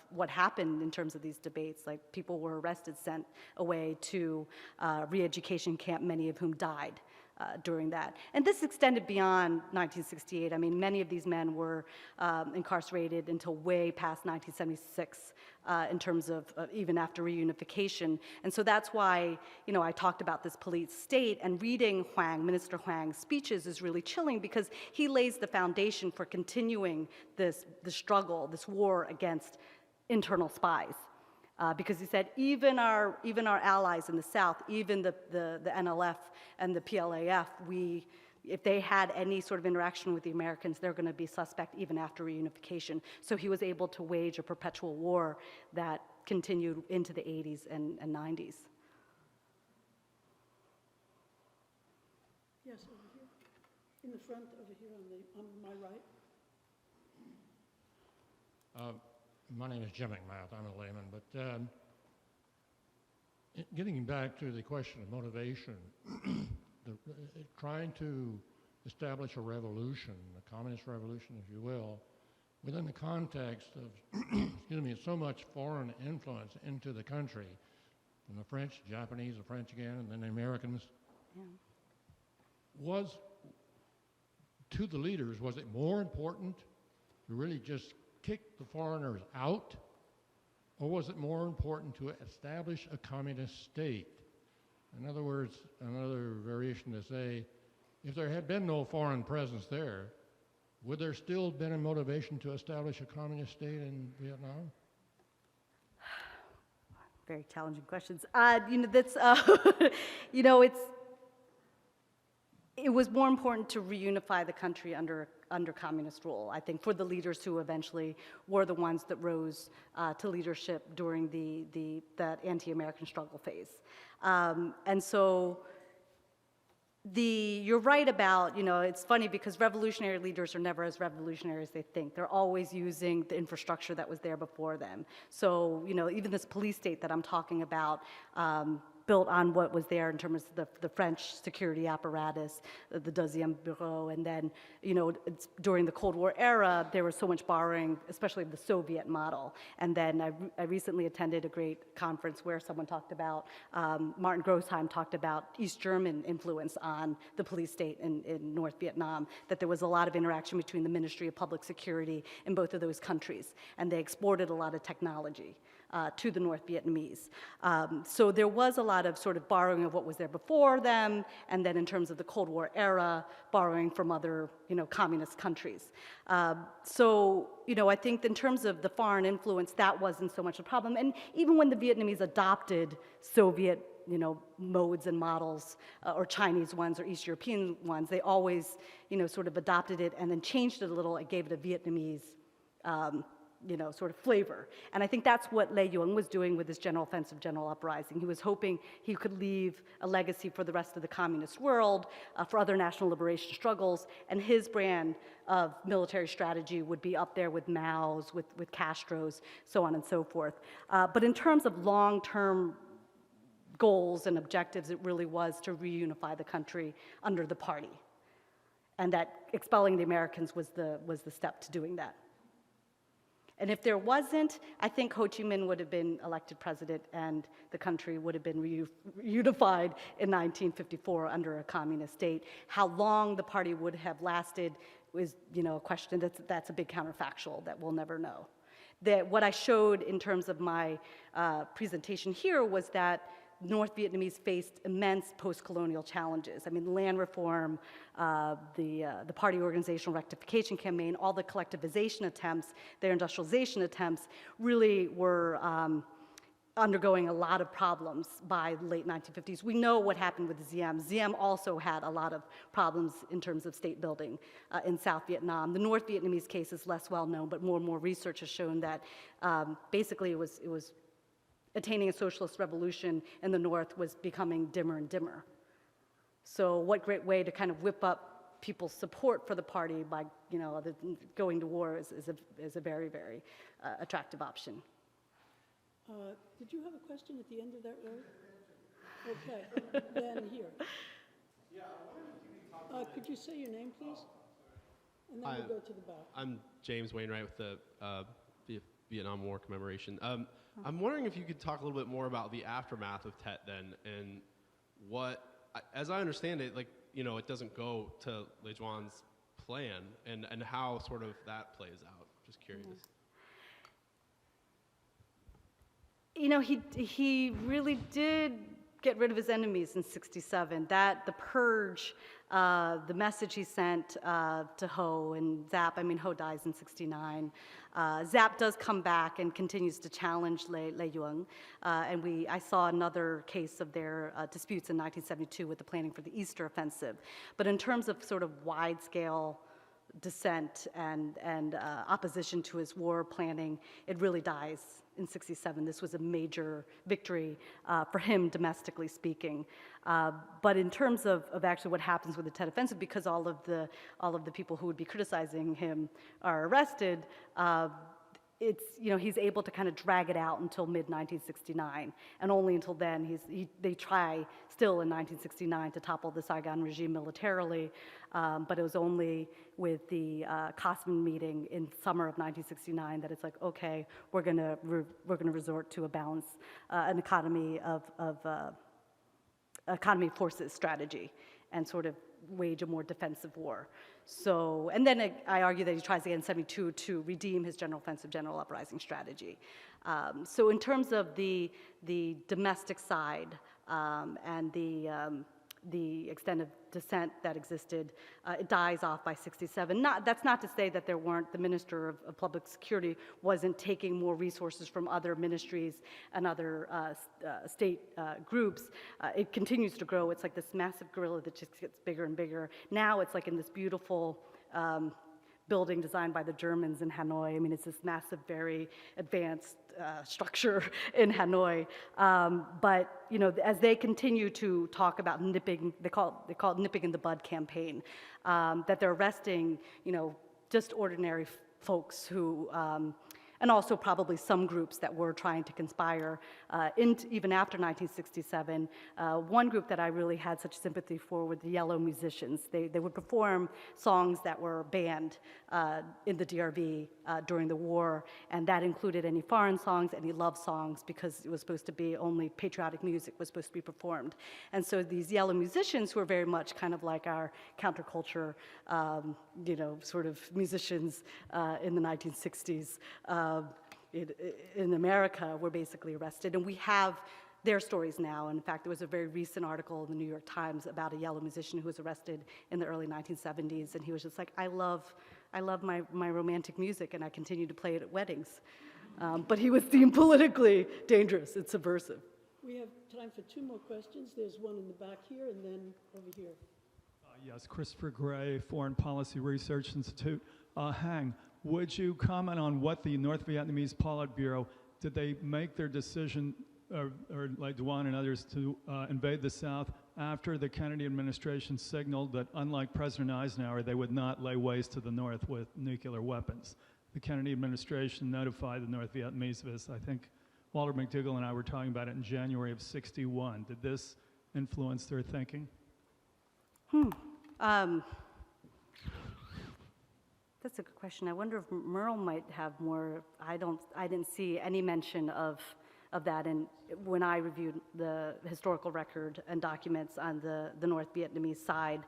what happened in terms of these debates. Like, people were arrested, sent away to re-education camp, many of whom died during that. And this extended beyond 1968. I mean, many of these men were incarcerated until way past 1976 in terms of even after reunification. And so that's why, you know, I talked about this police state, and reading Minister Huang's speeches is really chilling, because he lays the foundation for continuing the struggle, this war against internal spies. Because he said even our allies in the South, even the NLF and the PLAF, if they had any sort of interaction with the Americans, they're going to be suspect even after reunification. So he was able to wage a perpetual war that continued into the 80s and 90s. Yes, over here. In the front, over here on my right. My name is Jim McMath. I'm a layman, but getting back to the question of motivation, trying to establish a revolution, a communist revolution, if you will, within the context of, excuse me, so much foreign influence into the country, from the French, Japanese, the French again, and then the Americans, was, to the leaders, was it more important to really just kick the foreigners out, or was it more important to establish a communist state? In other words, another variation to say, if there had been no foreign presence there, would there still have been a motivation to establish a communist state in Vietnam? Very challenging questions. You know, that's, you know, it was more important to reunify the country under communist rule, I think, for the leaders who eventually were the ones that rose to leadership during that anti-American struggle phase. And so you're right about, you know, it's funny because revolutionary leaders are never as revolutionary as they think. They're always using the infrastructure that was there before them. So, you know, even this police state that I'm talking about, built on what was there in terms of the French security apparatus, the Deuxième Bureau, and then, you know, during the Cold War era, there was so much borrowing, especially of the Soviet model. And then I recently attended a great conference where someone talked about, Martin Grossheim talked about East German influence on the police state in North Vietnam, that there was a lot of interaction between the Ministry of Public Security in both of those countries, and they exported a lot of technology to the North Vietnamese. So there was a lot of sort of borrowing of what was there before them, and then in terms of the Cold War era, borrowing from other, you know, communist countries. So, you know, I think in terms of the foreign influence, that wasn't so much a problem. And even when the Vietnamese adopted Soviet, you know, modes and models, or Chinese ones or East European ones, they always, you know, sort of adopted it and then changed it a little and gave it a Vietnamese you know, sort of flavor. And I think that's what Lê Duong was doing with his General Offensive, General Uprising. He was hoping he could leave a legacy for the rest of the communist world, for other national liberation struggles, and his brand of military strategy would be up there with Mao's, with Castro's, so on and so forth. But in terms of long-term goals and objectives, it really was to reunify the country under the party. And that expelling the Americans was the step to doing that. And if there wasn't, I think Ho Chi Minh would have been elected president and the country would have been reunified in 1954 under a communist state. How long the party would have lasted is, a question that's a big counterfactual that we'll never know. What I showed in terms of my presentation here was that North Vietnamese faced immense post-colonial challenges. I mean, land reform, the party organizational rectification campaign, all the collectivization attempts, their industrialization attempts really were undergoing a lot of problems by the late 1950s. We know what happened with Diem. Diem also had a lot of problems in terms of state building in South Vietnam. The North Vietnamese case is less well known, but more and more research has shown that basically it was attaining a socialist revolution in the North was becoming dimmer and dimmer. So what great way to kind of whip up people's support for the party by, other than going to war is a very, very attractive option. Did you have a question at the end of that row? Okay, then here. Could you say your name, please? And then we'll go to the back. I'm James Wainwright with the Vietnam War Commemoration. I'm wondering if you could talk a little bit more about the aftermath of Tet then, and what, as I understand it, it doesn't go to Le Duan's plan, and how sort of that plays out. Just curious. He really did get rid of his enemies in '67. The purge, the message he sent to Ho and Zap. I mean, Ho dies in '69. Zap does come back and continues to challenge Le Duan, and I saw another case of their disputes in 1972 with the planning for the Easter Offensive. But in terms of sort of wide-scale dissent and opposition to his war planning, it really dies in '67. This was a major victory for him, domestically speaking. But in terms of actually what happens with the Tet Offensive, because all of the people who would be criticizing him are arrested, he's able to kind of drag it out until mid-1969, and only until then they try still in 1969 to topple the Saigon regime militarily, but it was only with the Cosman meeting in summer of 1969 that it's like, okay, we're gonna resort to a balance, an economy forces strategy, and sort of wage a more defensive war. So, and then I argue that he tries again in '72 to redeem his general offensive, general uprising strategy. So in terms of the domestic side and the extent of dissent that existed, it dies off by '67. That's not to say that the Minister of Public Security wasn't taking more resources from other ministries and other state groups. It continues to grow. It's like this massive gorilla that just gets bigger and bigger. Now it's like in this beautiful building designed by the Germans in Hanoi. I mean, it's this massive, very advanced structure in Hanoi. But as they continue to talk about nipping, they call it nipping in the bud campaign, that they're arresting, just ordinary folks who, and also probably some groups that were trying to conspire even after 1967. One group that I really had such sympathy for were the Yellow Musicians. They would perform songs that were banned in the DRV during the war, and that included any foreign songs, any love songs, because it was supposed to be only patriotic music was supposed to be performed. And so these Yellow Musicians, who are very much kind of like our counterculture, sort of musicians in the 1960s, in America, were basically arrested. And we have their stories now. And in fact, there was a very recent article in the New York Times about a Yellow musician who was arrested in the early 1970s, and he was just like, I love my romantic music, and I continue to play it at weddings. But he was deemed politically dangerous and subversive. We have time for two more questions. There's one in the back here, and then over here. Yes, Christopher Gray, Foreign Policy Research Institute. Hang, would you comment on what the North Vietnamese Politburo, did they make their decision, or like Duan and others, to invade the South after the Kennedy administration signaled that, unlike President Eisenhower, they would not lay waste to the North with nuclear weapons? The Kennedy administration notified the North Vietnamese of this. I think Walter McDougall and I were talking about it in January of '61. Did this influence their thinking? That's a good question. I wonder if Merle might have more. I didn't see any mention of that when I reviewed the historical record and documents on the North Vietnamese side.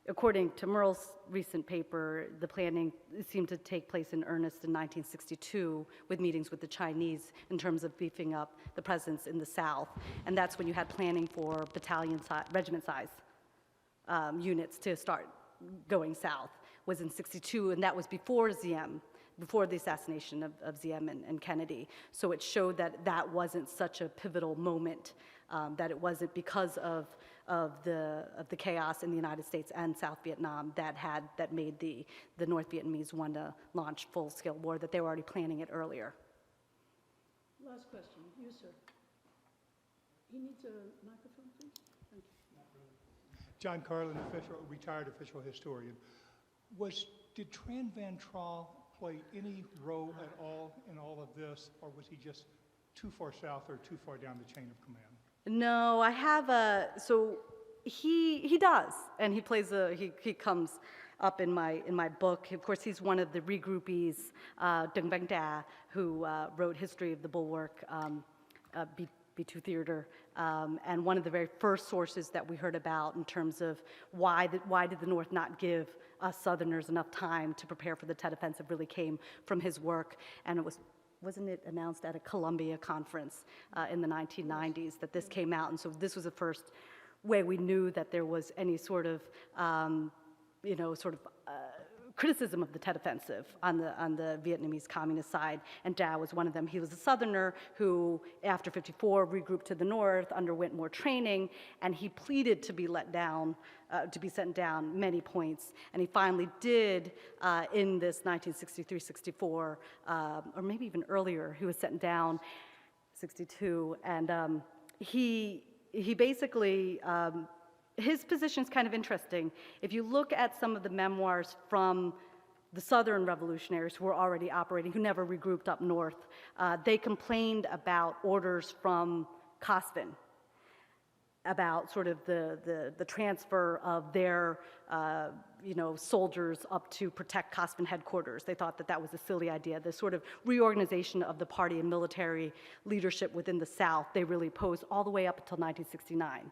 According to Merle's recent paper, the planning seemed to take place in earnest in 1962 with meetings with the Chinese in terms of beefing up the presence in the South. And that's when you had planning for regiment size units to start going south, was in 62, and that was before Diem, before the assassination of Diem and Kennedy. So it showed that that wasn't such a pivotal moment, that it wasn't because of the chaos in the United States and South Vietnam that made the North Vietnamese want to launch full-scale war, that they were already planning it earlier. Last question, you, sir. He needs a microphone, please. Thank you. John Carlin, retired official historian. Did Tran Van Traal play any role at all in all of this, or was he just too far south or too far down the chain of command? No, I have so he does, and he plays he comes up in my book. Of course, he's one of the regroupees, Deng Bang Da, who wrote History of the Bulwark, B2 Theater, and one of the very first sources that we heard about in terms of why did the North not give us Southerners enough time to prepare for the Tet Offensive really came from his work, and wasn't it announced at a Columbia conference in the 1990s that this came out, and so this was the first way we knew that there was any sort of criticism of the Tet Offensive on the Vietnamese communist side, and Da was one of them. He was a Southerner who, after 54, regrouped to the North, underwent more training, and he pleaded to be let down, to be sent down many points, and he finally did in this 1963-64, or maybe even earlier. He was sent down 62, and he basically. His position is kind of interesting. If you look at some of the memoirs from the Southern revolutionaries who were already operating, who never regrouped up north, they complained about orders from Cosvin, about sort of the transfer of their soldiers up to protect Cosvin headquarters. They thought that was a silly idea. The sort of reorganization of the party and military leadership within the South, they really opposed all the way up until 1969.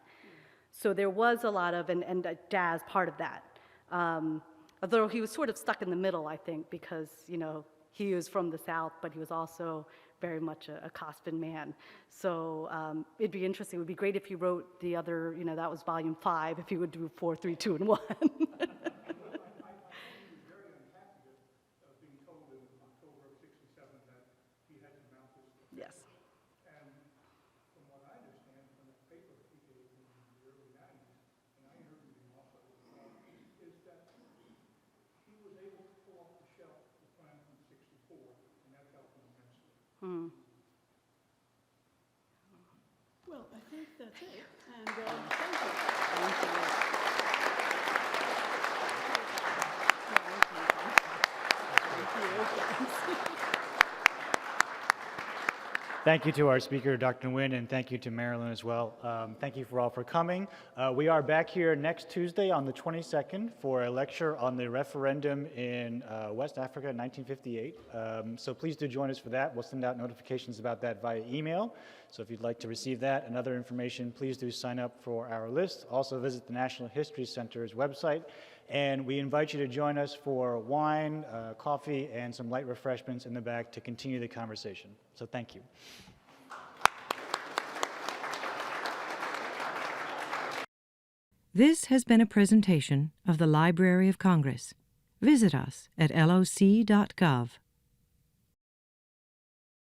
So there was a lot of, and Da's part of that. Although he was sort of stuck in the middle, I think, because, he was from the South, but he was also very much a Cosvin man. So it'd be interesting. It would be great if he wrote the other, that was volume 5, if he would do 4, 3, 2, and 1. Yes. Well, I think that's it. And thank you. Thank you to our speaker, Dr. Nguyen, and thank you to Marilyn as well. Thank you for all for coming. We are back here next Tuesday on the 22nd for a lecture on the referendum in West Africa in 1958. So please do join us for that. We'll send out notifications about that via email. So if you'd like to receive that and other information, please do sign up for our list. Also visit the National History Center's website. And we invite you to join us for wine, coffee, and some light refreshments in the back to continue the conversation. So thank you. This has been a presentation of the Library of Congress. Visit us at loc.gov.